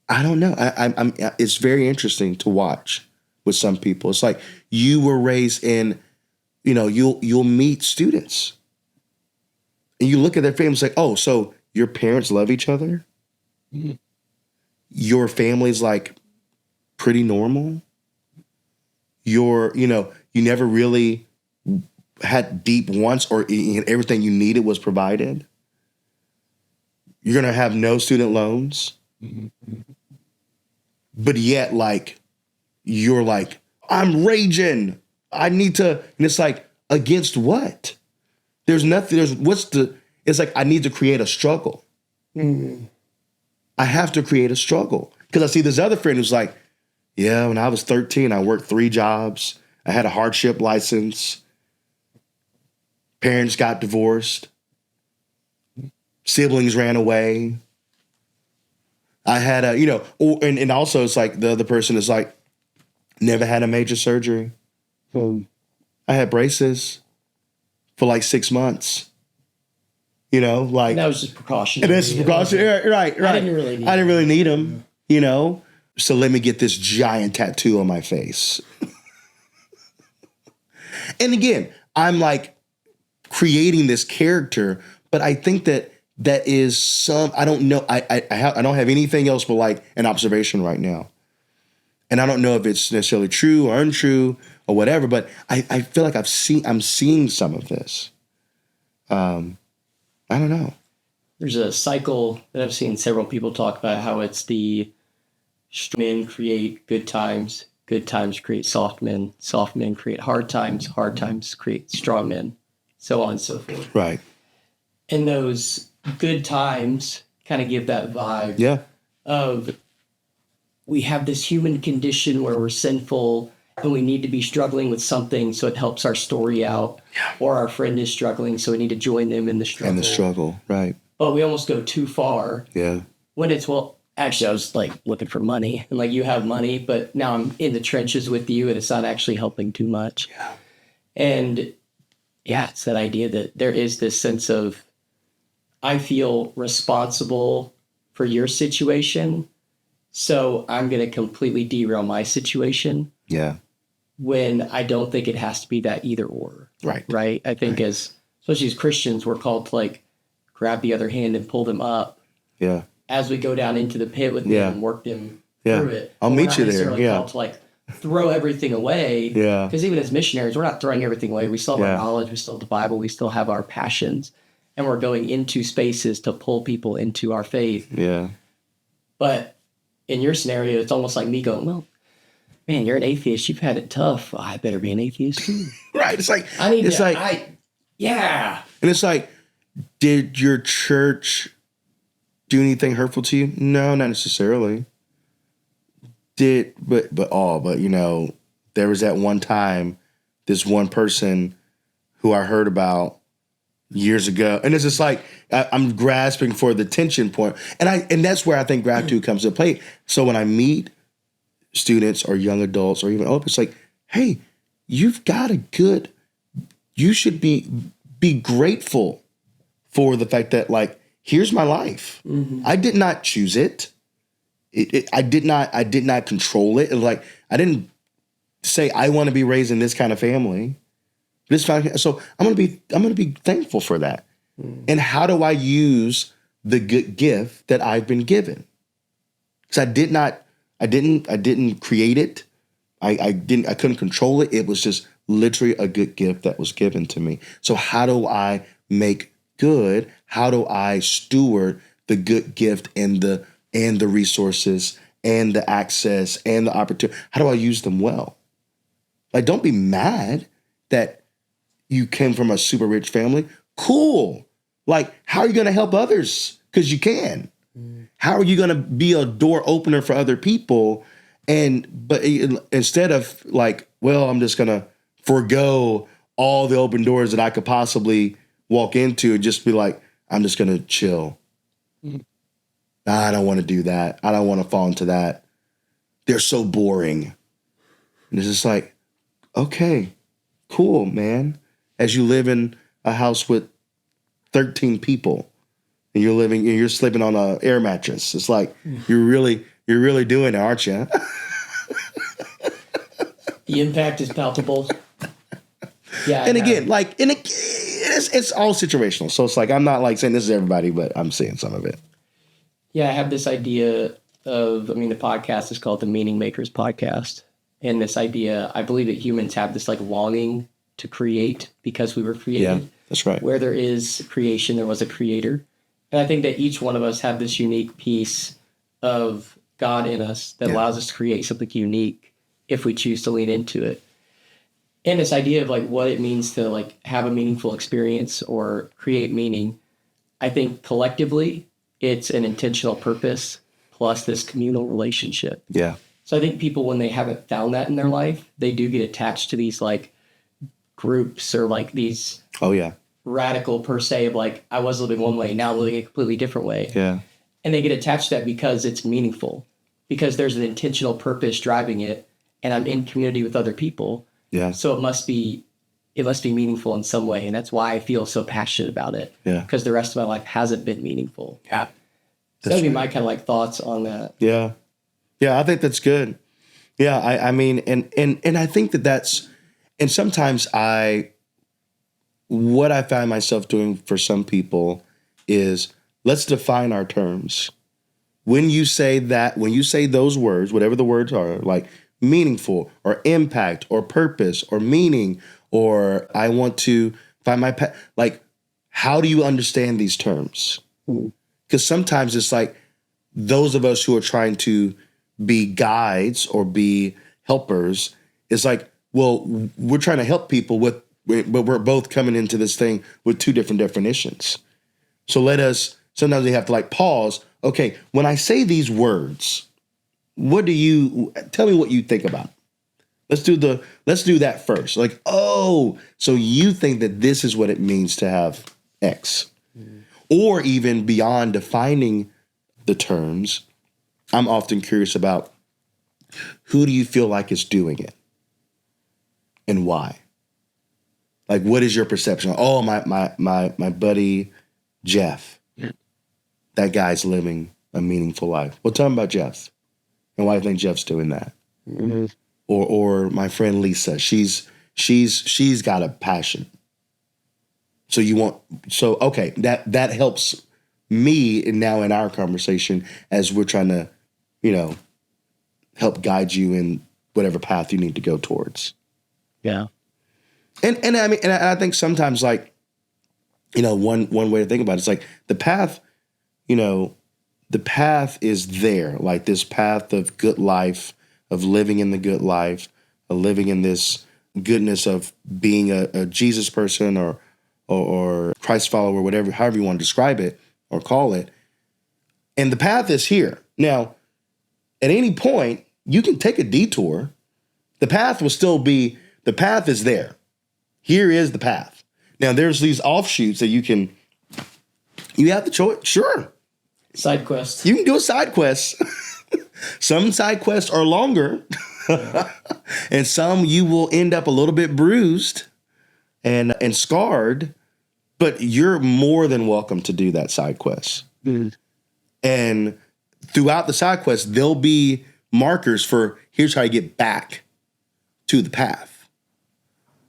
I don't know. I'm it's very interesting to watch with some people. It's like you were raised in, you'll meet students and you look at their families like, oh, so your parents love each other? Mm-hmm. Your family's like pretty normal. You never really had deep wants, or everything you needed was provided. You're going to have no student loans. Mm-hmm. But yet, like, you're like, I'm raging. I need to, and it's like, against what? There's nothing, it's like, I need to create a struggle. Mm-hmm. I have to create a struggle. Because I see this other friend who's like, yeah, when I was 13, I worked 3 jobs. I had a hardship license. Parents got divorced. Siblings ran away. I had and also it's like the other person is like, never had a major surgery. I had braces for like 6 months. Like. And that was just precautionary. And this is precautionary. Right. I didn't really need them, So let me get this giant tattoo on my face. And again, I'm like creating this character, but I think that is I don't know. I don't have anything else but like an observation right now. And I don't know if it's necessarily true or untrue or whatever, but I feel like I'm seeing some of this. I don't know. There's a cycle that I've seen several people talk about, how it's the men create good times good times create soft men create hard times create strong men, so on and so forth. Right. And those good times kind of give that vibe Yeah. of we have this human condition where we're sinful and we need to be struggling with something, so it helps our story out. Yeah. Or our friend is struggling, so we need to join them in the struggle. And the struggle, right. But we almost go too far. Yeah. When it's, well, actually, I was like looking for money, and like you have money, but now I'm in the trenches with you, and it's not actually helping too much. Yeah. And yeah, it's that idea that there is this sense of, I feel responsible for your situation, so I'm going to completely derail my situation. Yeah. When I don't think it has to be that either or. Right. Right. I think especially as Christians, we're called to like grab the other hand and pull them up. Yeah. As we go down into the pit with them and work them through it. I'll meet you there. Yeah. Called to like throw everything away. Yeah. Because even as missionaries, we're not throwing everything away. We still have our knowledge. We still have the Bible. We still have our passions. And we're going into spaces to pull people into our faith. Yeah. But in your scenario, it's almost like me going, well, man, you're an atheist. You've had it tough. I better be an atheist too. Right. It's like, yeah. And it's like, did your church do anything hurtful to you? No, not necessarily. But you know, there was that one time, this one person who I heard about years ago, and it's just like I'm grasping for the tension point, and that's where I think gratitude comes into play. So when I meet students or young adults or even it's like, hey, you've got you should be grateful for the fact that, like, here's my life. Mm-hmm. I did not choose it. I did not control it. And like, I didn't say I want to be raised in this kind of family. So I'm gonna be thankful for that. Mm. And how do I use the good gift that I've been given? Because I didn't create it. I couldn't control it. It was just literally a good gift that was given to me. So how do I make good? How do I steward the good gift and the resources and the access and the opportunity? How do I use them well? Like, don't be mad that you came from a super rich family. Cool. Like, how are you going to help others? Because you can. Mm. How are you going to be a door opener for other people? But instead of like, well, I'm just going to forego all the open doors that I could possibly walk into and just be like, I'm just going to chill. Mm. I don't want to do that. I don't want to fall into that. They're so boring. And it's just like, okay, cool, man. As you live in a house with 13 people and you're sleeping on an air mattress. It's like, you're really doing it, aren't you? The impact is palpable. Yeah. And again, it's all situational. So it's like, I'm not like saying this is everybody, but I'm seeing some of it. Yeah. I have this idea of, the podcast is called the Meaning Makers Podcast. And this idea, I believe that humans have this like longing to create because we were created. Yeah, that's right. Where there is creation, there was a creator. And I think that each one of us have this unique piece of God in us that allows us to create something unique if we choose to lean into it. And this idea of like what it means to like have a meaningful experience or create meaning, I think collectively it's an intentional purpose plus this communal relationship. Yeah. So I think people, when they haven't found that in their life, they do get attached to these like groups or like these radical per se of like, I was living one way, now I'm living a completely different way. Yeah. And they get attached to that because it's meaningful, because there's an intentional purpose driving it, and I'm in community with other people. Yeah. So it must be meaningful in some way. And that's why I feel so passionate about it. Yeah. Because the rest of my life hasn't been meaningful. Yeah. So that'd be my kind of like thoughts on that. Yeah. Yeah, I think that's good. Yeah, I mean, and I think that's, and sometimes what I find myself doing for some people is, let's define our terms. When you say those words, whatever the words are, like meaningful or impact or purpose or meaning, or I want to find my like, how do you understand these terms? Because sometimes it's like those of us who are trying to be guides or be helpers, it's like, well, we're trying to help people but we're both coming into this thing with two different definitions. So sometimes we have to like pause. Okay, when I say these words, tell me what you think about it. Let's do that first. Like, oh, so you think that this is what it means to have X. Or even beyond defining the terms, I'm often curious about who do you feel like is doing it and why? Like, what is your perception? Oh, my buddy Jeff, that guy's living a meaningful life. Well, tell him about Jeff and why I think Jeff's doing that. Mm-hmm. Or my friend Lisa, she's got a passion. So okay, that helps me now in our conversation as we're trying to, help guide you in whatever path you need to go towards. Yeah. And I mean, and I think sometimes like, one way to think about it is like the path, the path is there, like this path of good life, of living in the good life, of living in this goodness of being a Jesus person or Christ follower, whatever, however you want to describe it or call it. And the path is here. Now, at any point, you can take a detour. The path is there. Here is the path. Now, there's these offshoots that you have the choice. Sure. Side quest. You can do a side quest. Some side quests are longer. And some you will end up a little bit bruised and scarred, but you're more than welcome to do that side quest. Mm. And throughout the side quest, there'll be markers for here's how you get back to the path.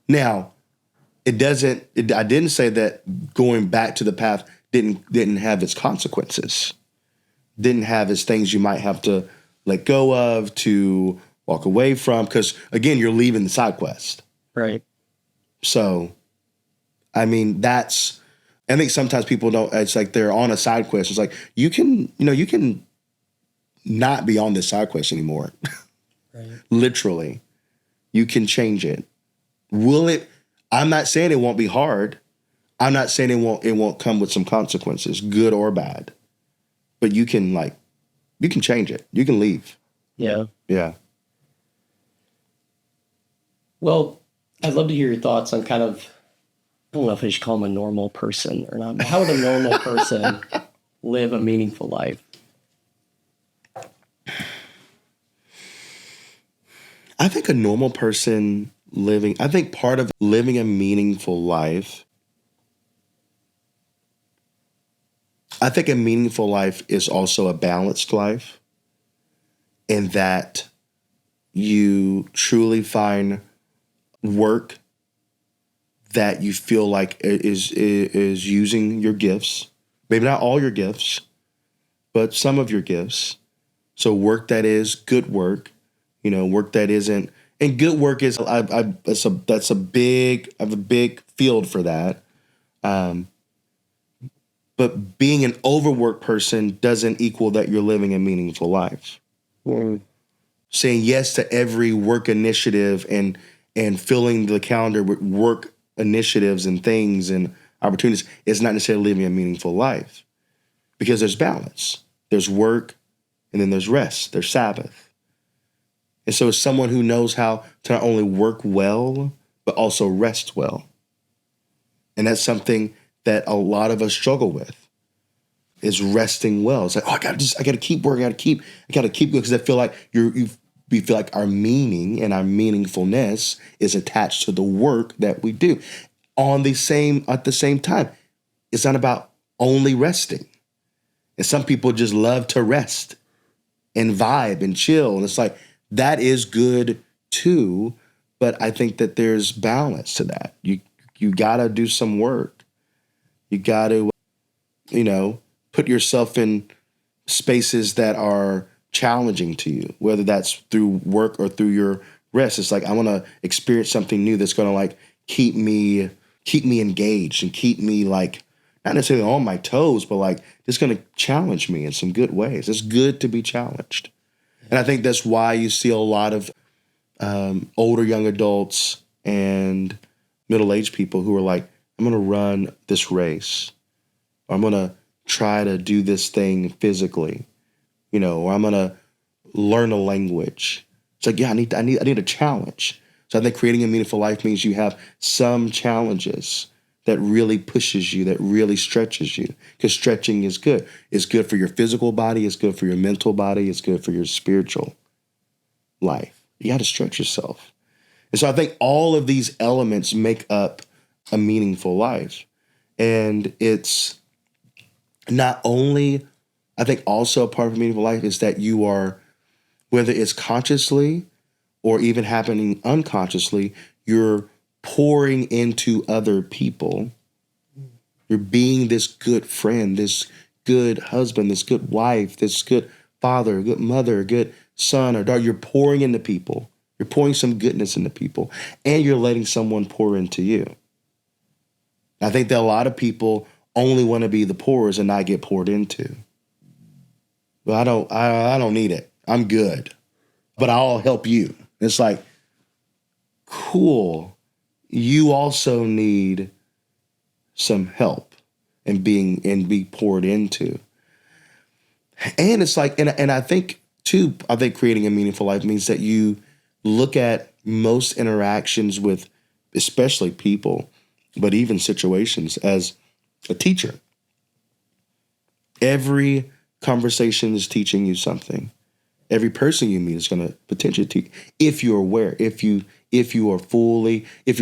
Now, I didn't say that going back to the path didn't have its consequences, didn't have its things you might have to let go of, to walk away from, because again, you're leaving the side quest. Right. So, I mean, I think sometimes people don't, it's like they're on a side quest. It's like, you can not be on this side quest anymore. Right. Literally. You can change it. Will it? I'm not saying it won't be hard. I'm not saying it won't come with some consequences, good or bad. But you can change it. You can leave. Yeah. Yeah. Well, I'd love to hear your thoughts on kind of, I don't know if I should call him a normal person or not, but how would a normal person live a meaningful life? I think a normal person I think part of living a meaningful life, I think a meaningful life is also a balanced life, in that you truly find work that you feel like is using your gifts, maybe not all your gifts, but some of your gifts. So work that is good work, work that isn't. And good work is I have a big field for that. But being an overworked person doesn't equal that you're living a meaningful life. Mm. Saying yes to every work initiative and filling the calendar with work initiatives and things and opportunities is not necessarily living a meaningful life, because there's balance. There's work, and then there's rest. There's Sabbath. And so as someone who knows how to not only work well, but also rest well. And that's something that a lot of us struggle with, is resting well. It's like, I gotta keep working, I gotta keep going, because I feel like we feel like our meaning and our meaningfulness is attached to the work that we do. At the same time, it's not about only resting. And some people just love to rest and vibe and chill. And it's like, that is good too, but I think that there's balance to that. You gotta do some work. You gotta, put yourself in spaces that are challenging to you, whether that's through work or through your rest. It's like, I want to experience something new that's going to keep me engaged and keep me not necessarily on my toes, but it's going to challenge me in some good ways. It's good to be challenged. And I think that's why you see a lot of older young adults and middle-aged people who are like, I'm going to run this race. Or I'm going to try to do this thing physically, or I'm going to learn a language. It's like, yeah, I need a challenge. So I think creating a meaningful life means you have some challenges that really pushes you, that really stretches you. Because stretching is good. It's good for your physical body. It's good for your mental body. It's good for your spiritual life. You got to stretch yourself. And so I think all of these elements make up a meaningful life. And it's not only, I think also a part of a meaningful life is that you are, whether it's consciously or even happening unconsciously, you're pouring into other people. You're being this good friend, this good husband, this good wife, this good father, good mother, good son or daughter. You're pouring into people. You're pouring some goodness into people, and you're letting someone pour into you. I think that a lot of people only want to be the pourers and not get poured into. Well, I don't need it. I'm good, but I'll help you. It's like, cool. You also need some help and be poured into. And it's like, and I think too, creating a meaningful life means that you look at most interactions with, especially people, but even situations as a teacher. Every conversation is teaching you something. Every person you meet is going to potentially teach, if you're aware, if you're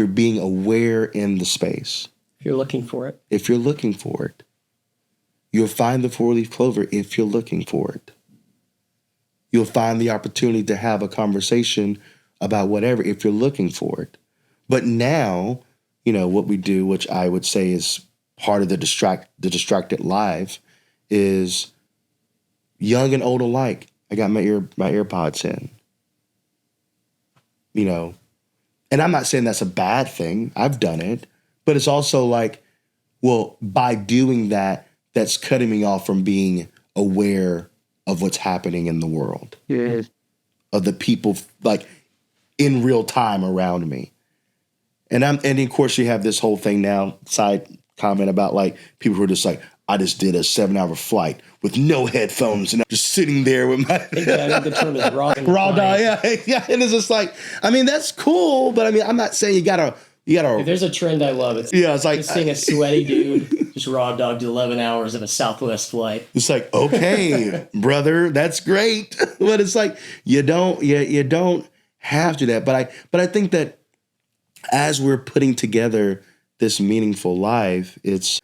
being aware in the space. If you're looking for it. If you're looking for it. You'll find the four-leaf clover if you're looking for it. You'll find the opportunity to have a conversation about whatever if you're looking for it. But now, what we do, which I would say is part of the distracted life, is young and old alike. I got my AirPods in. And I'm not saying that's a bad thing. I've done it. But it's also like, well, by doing that, that's cutting me off from being aware of what's happening in the world. Yeah. Of the people like in real time around me. And of course you have this whole thing now, side comment about like people who are just like, I just did a 7-hour flight with no headphones and I'm just sitting there with my I think the term is raw dog. Yeah. And it's just like, that's cool, but I'm not saying you gotta. If there's a trend I love, it's like just seeing a sweaty dude just raw dogged 11 hours of a Southwest flight. It's like, okay, brother, that's great, but it's like you don't have to do that. But I think that as we're putting together this meaningful life, it's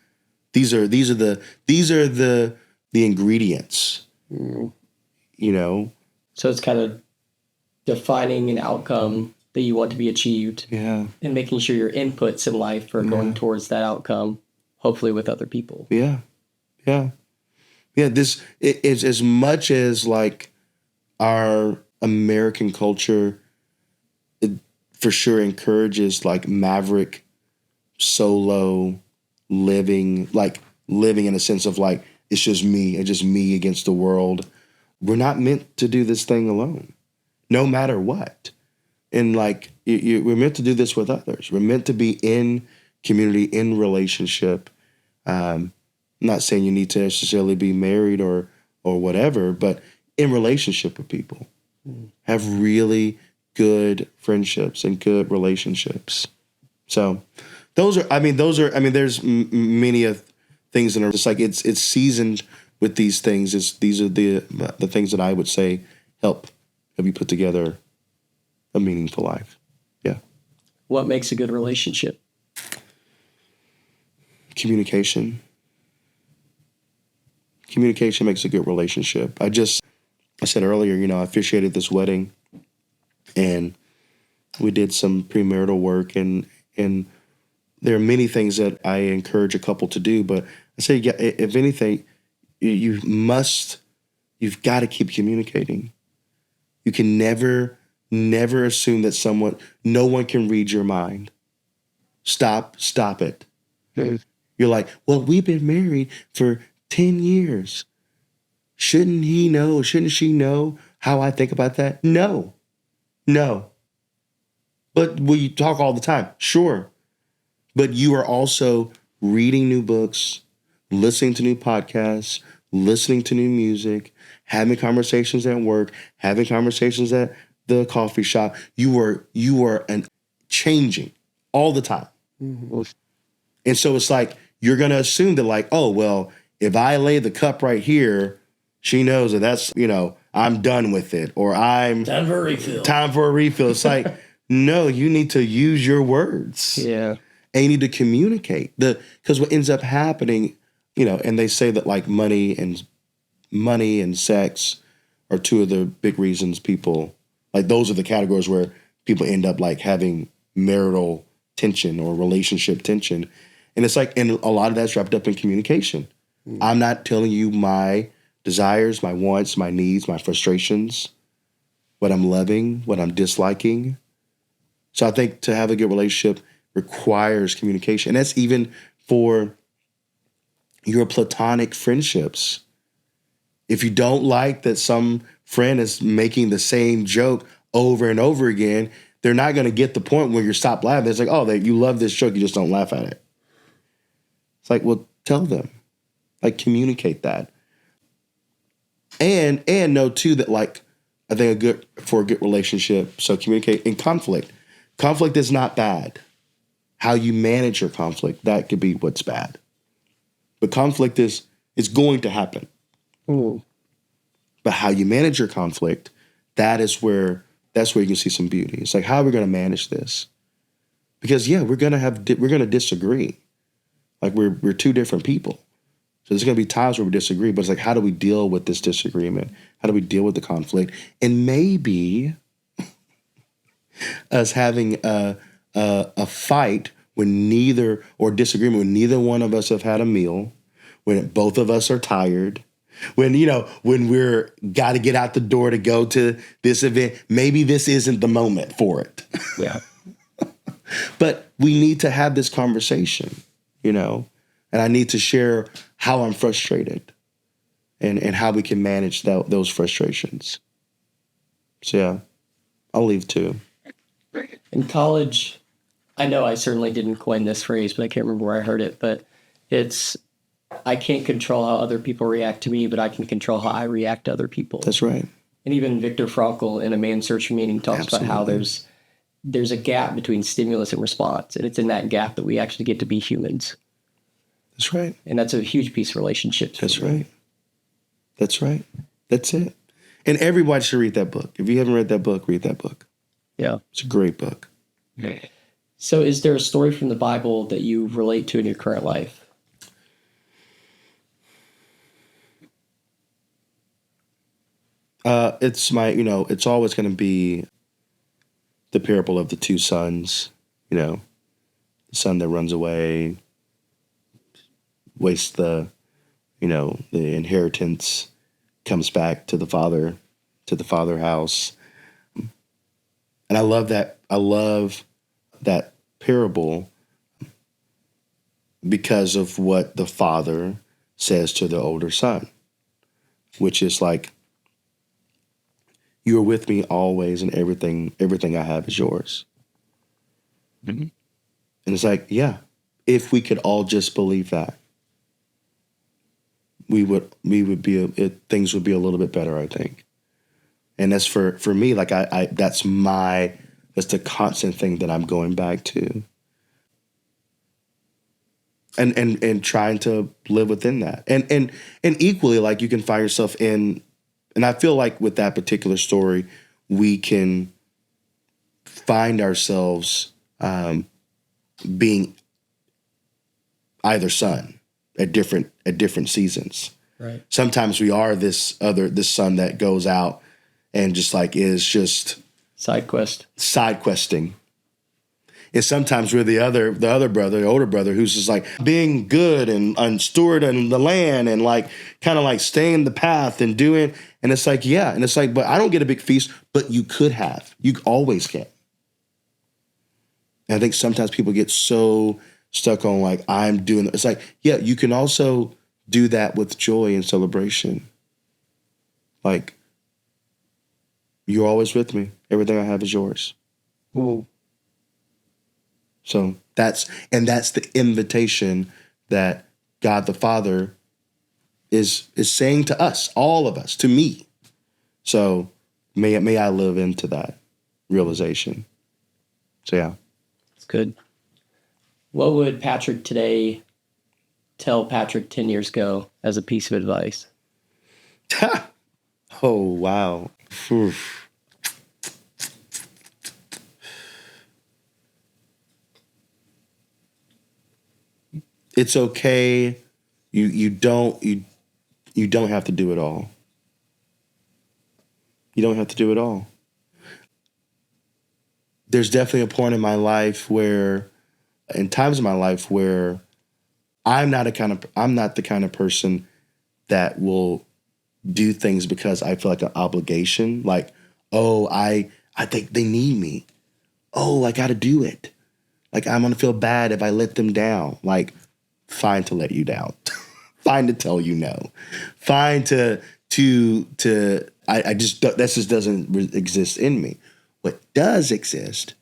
these are the ingredients, So it's kind of defining an outcome that you want to be achieved. Yeah. And making sure your inputs in life are going towards that outcome, hopefully with other people. Yeah. This is as much as like our American culture, it for sure encourages like maverick solo living in a sense of like, it's just me against the world. We're not meant to do this thing alone, no matter what. And like, we're meant to do this with others. We're meant to be in community, in relationship. I'm not saying you need to necessarily be married or whatever, but in relationship with people. Have really good friendships and good relationships. So there's many of things that are just like, it's seasoned with these things. These are the things that I would say help you put together a meaningful life. Yeah. What makes a good relationship? Communication. Communication makes a good relationship. I said earlier, I officiated this wedding and we did some premarital work and there are many things that I encourage a couple to do, but I say, if anything, you've got to keep communicating. You can never assume that no one can read your mind. Stop it. Mm. You're like, well, we've been married for 10 years. Shouldn't he know? Shouldn't she know how I think about that? No. But we talk all the time. Sure. But you are also reading new books, listening to new podcasts, listening to new music, having conversations at work, having conversations at the coffee shop. You are changing all the time. Mm-hmm. And so it's like, you're going to assume that like, oh, well, if I lay the cup right here, she knows that that's, I'm done with it, or I'm Time for a refill. Time for a refill. It's like, no, you need to use your words. Yeah. And you need to communicate. Because what ends up happening, and they say that like money and sex are two of the big reasons people, like those are the categories where people end up like having marital tension or relationship tension. And it's like, and a lot of that's wrapped up in communication. I'm not telling you my desires, my wants, my needs, my frustrations, what I'm loving, what I'm disliking. So I think to have a good relationship requires communication. And that's even for your platonic friendships. If you don't like that some friend is making the same joke over and over again, they're not going to get the point where you stop laughing. It's like, oh, you love this joke, you just don't laugh at it. It's like, well, tell them. Like, communicate that. And know too that like, I think for a good relationship, so communicate in conflict. Conflict is not bad. How you manage your conflict, that could be what's bad. But conflict is going to happen. Ooh. But how you manage your conflict, that's where you can see some beauty. It's like, how are we going to manage this? Because we're going to disagree. Like we're two different people. So there's going to be times where we disagree, but it's like, how do we deal with this disagreement? How do we deal with the conflict? And maybe us having a fight or disagreement when neither one of us have had a meal, when both of us are tired, when we're got to get out the door to go to this event, maybe this isn't the moment for it. Yeah. But we need to have this conversation, and I need to share how I'm frustrated and how we can manage those frustrations. So yeah, I'll leave too. In college, I know I certainly didn't coin this phrase, but I can't remember where I heard it, but I can't control how other people react to me, but I can control how I react to other people. That's right. And even Viktor Frankl in A Man's Search for Meaning talks Absolutely. about how there's a gap between stimulus and response, and it's in that gap that we actually get to be humans. That's right. And that's a huge piece of relationships. That's right. That's right. That's it. And everybody should read that book. If you haven't read that book, read that book. Yeah. It's a great book. Okay. So is there a story from the Bible that you relate to in your current life? It's always going to be the parable of the two sons, the son that runs away, wastes the inheritance, comes back to the father house. And I love that parable because of what the father says to the older son, which is like, you are with me always, and everything I have is yours. Mm-hmm. And it's like, yeah, if we could all just believe that, things would be a little bit better, I think. And that's for me, like that's the constant thing that I'm going back to. And trying to live within that. And equally, like, you can find yourself in, and I feel like with that particular story, we can find ourselves being either son at different seasons. Right. Sometimes we are this son that goes out and just like is just side questing. And sometimes we're the other brother, the older brother, who's just like being good and steward in the land and like kind of like staying the path and doing. And it's like, yeah. And it's like, but I don't get a big feast, but you could have. You always can. And I think sometimes people get so stuck on like, I'm doing. It's like, yeah, you can also do that with joy and celebration. Like, you're always with me. Everything I have is yours. Ooh. So that's the invitation that God the Father is saying to us, all of us, to me. So may I live into that realization. So yeah. It's good. What would Patrick today tell Patrick 10 years ago as a piece of advice? Oh, wow. Oof. It's okay. You don't have to do it all. You don't have to do it all. There's definitely a point in my life in times of my life where I'm not the kind of person that will do things because I feel like an obligation. Like, oh, I think they need me. Oh, I got to do it. Like, I'm going to feel bad if I let them down. Like, fine to let you down. Fine to tell you no. Fine I just, that just doesn't exist in me. What does exist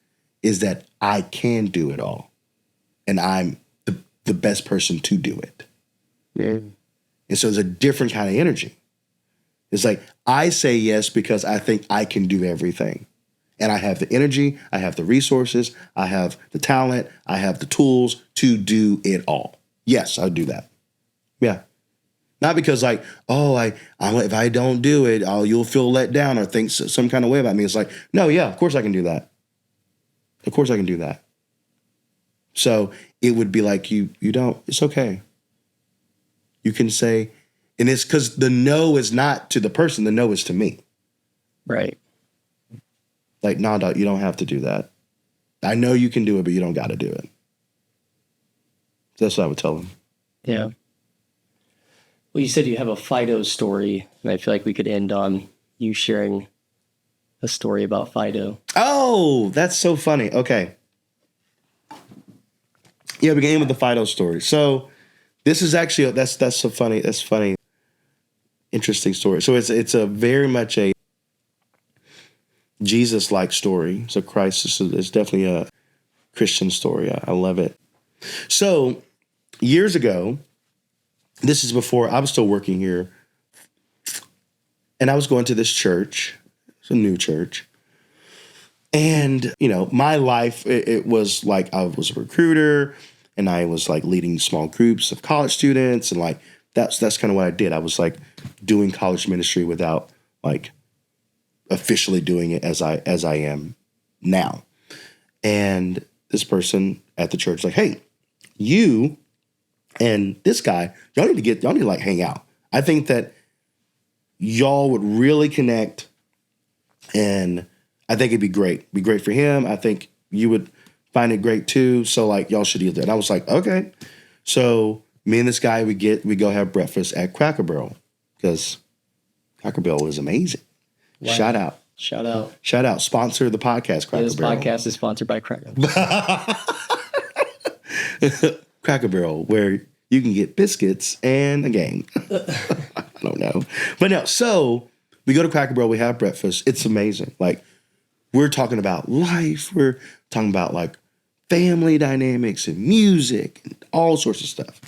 is that I can do it all. And I'm the best person to do it. Yeah. And so it's a different kind of energy. It's like, I say yes because I think I can do everything. And I have the energy, I have the resources, I have the talent, I have the tools to do it all. Yes, I'll do that. Yeah. Not because like, oh, if I don't do it, you'll feel let down or think some kind of way about me. It's like, no, yeah, of course I can do that. Of course I can do that. So it would be like, you don't, it's okay. You can say, and it's because the no is not to the person, the no is to me. Right. Like, no, you don't have to do that. I know you can do it, but you don't got to do it. That's what I would tell them. Yeah. Well, you said you have a Fido story, and I feel like we could end on you sharing a story about Fido. Oh, that's so funny. Okay. Yeah, we can end with the Fido story. So this is actually, that's so funny. That's funny. Interesting story. So it's a very much a Jesus-like story. So Christ is definitely a Christian story. I love it. So years ago, this is before I was still working here, and I was going to this church. It's a new church. And, my life, it was like I was a recruiter, and I was like leading small groups of college students. And like, that's kind of what I did. I was like doing college ministry without like officially doing it as I am now. And this person at the church, like, hey, you and this guy, y'all need to like hang out. I think that y'all would really connect, and I think it'd be great. Be great for him. I think you would find it great too. So like, y'all should either. And I was like, okay. So me and this guy, we go have breakfast at Cracker Barrel because Cracker Barrel is amazing. Wow. Shout out. Sponsor the podcast, Cracker Barrel. This podcast is sponsored by Cracker. Cracker Barrel, where you can get biscuits and a game. I don't know. But no, so we go to Cracker Barrel, we have breakfast. It's amazing. Like, we're talking about life. We're talking about like family dynamics and music and all sorts of stuff.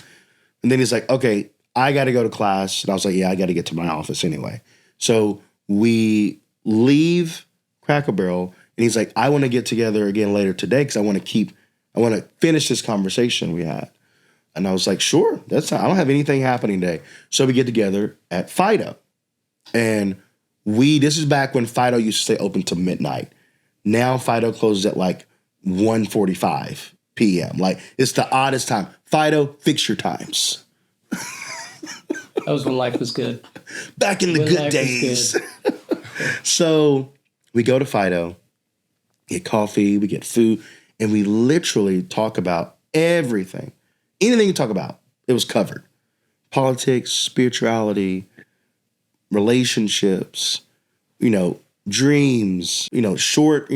And then he's like, okay, I got to go to class. And I was like, yeah, I got to get to my office anyway. So we leave Cracker Barrel, and he's like, I want to get together again later today because I want to finish this conversation we had. And I was like, sure, I don't have anything happening today. So we get together at Fido. And this is back when Fido used to stay open till midnight. Now Fido closes at like 1:45 p.m. Like, it's the oddest time. Fido, fix your times. That was when life was good. Back in the good days. So we go to Fido, get coffee, we get food, and we literally talk about everything. Anything you talk about, it was covered. Politics, spirituality, relationships, dreams, short,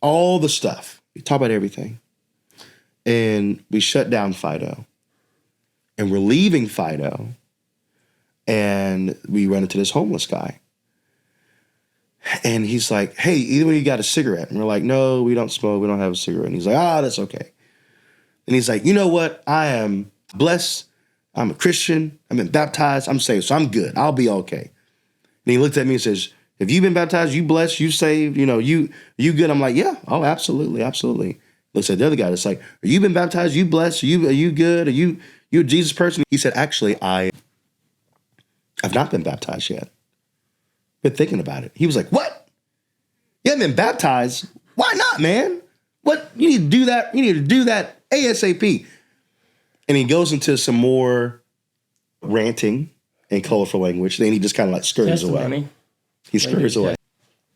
all the stuff. We talk about everything. And we shut down Fido. And we're leaving Fido. And we run into this homeless guy. And he's like, hey, either one of you got a cigarette? And we're like, no, we don't smoke. We don't have a cigarette. And he's like, that's okay. And he's like, you know what? I am blessed. I'm a Christian. I've been baptized. I'm saved. So I'm good. I'll be okay. And he looked at me and says, have you been baptized? You blessed? You saved? You know, you good? I'm like, yeah. Oh, absolutely. Absolutely. Looks at the other guy. It's like, are you been baptized? You blessed? Are you good? Are you a Jesus person? He said, actually, I've not been baptized yet. Been thinking about it. He was like, what? You haven't been baptized? Why not, man? What? You need to do that. You need to do that ASAP. And he goes into some more ranting and colorful language. Then he just kind of like scurries away. He scurries away.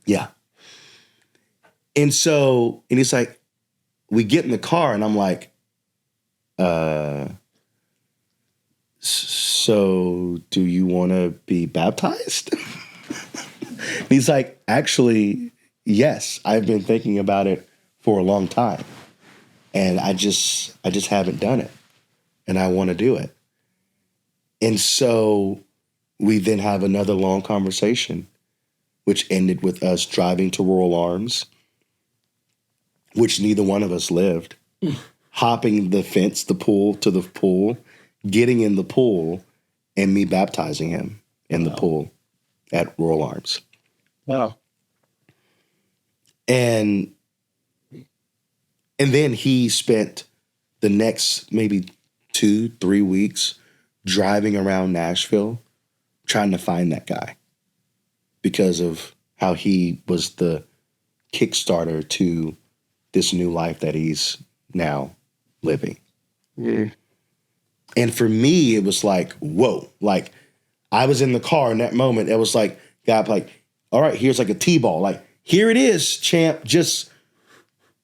Yeah. And he's like, we get in the car and I'm like, so do you want to be baptized? He's like, actually, yes, I've been thinking about it for a long time. And I just haven't done it. And I want to do it. And so we then have another long conversation, which ended with us driving to Rural Arms, which neither one of us lived, hopping the fence, the pool to the pool, getting in the pool, and me baptizing him in the pool at Rural Arms. Wow. And then he spent the next maybe 2-3 weeks driving around Nashville trying to find that guy because of how he was the Kickstarter to this new life that he's now living. Yeah. And for me, it was like, whoa, like I was in the car in that moment. It was like, God, like, all right, here's like a T-ball. Like, here it is, champ. Just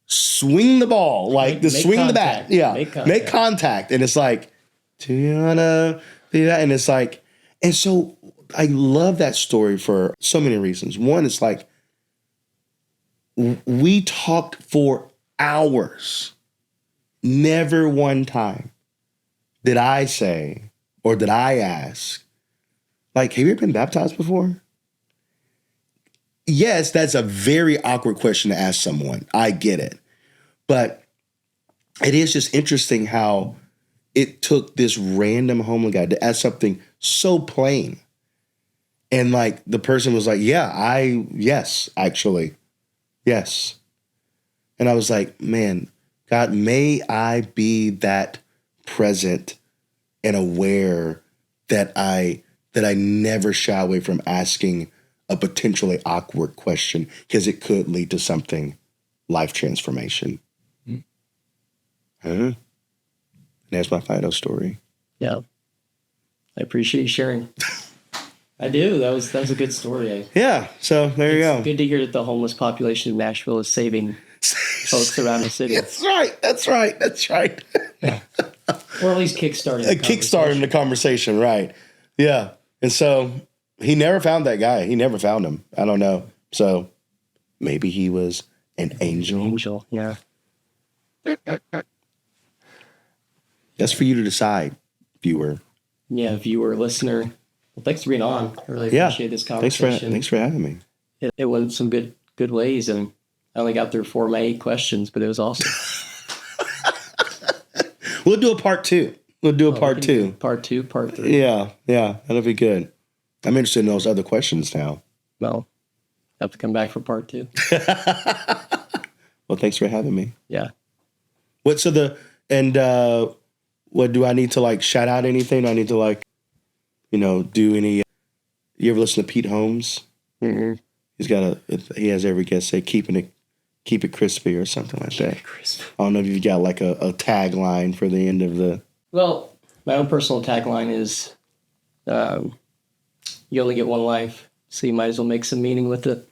swing the ball, like swing contact. The bat. Yeah, make contact. And it's like, do you want to do that? And it's like, and so I love that story for so many reasons. One, it's like, we talked for hours. Never one time did I say or did I ask, like, have you ever been baptized before? Yes, that's a very awkward question to ask someone. I get it. But it is just interesting how it took this random homeless guy to ask something so plain. And like the person was like, yes, actually. Yes. And I was like, man, God, may I be that present and aware that I never shy away from asking a potentially awkward question because it could lead to something life transformation. And that's my Fido story. Yeah. I appreciate you sharing. I do. That was a good story. Yeah. So there you go. It's good to hear that the homeless population of Nashville is saving folks around the city. That's right. Yeah. Or at least kickstarting the conversation, right. Yeah. And so he never found that guy. He never found him. I don't know. So maybe he was an angel. Angel, yeah. That's for you to decide, viewer. Yeah, viewer, listener. Well, thanks for being on. I really appreciate this conversation. Thanks for having me. It went some good ways, and I only got through 4 main questions, but it was awesome. We'll do a part 2. We'll do a part 2. Part 2, part 3. Yeah, that'll be good. I'm interested in those other questions now. Well, have to come back for part 2. Well, thanks for having me. Yeah. What do I need to like shout out anything? Do I need to like, do any? You ever listen to Pete Holmes? Mm-hmm. He has every guest say keep it crispy or something like that. I don't know if you've got like a tagline for the end of the. Well, my own personal tagline is, you only get one life, so you might as well make some meaning with it.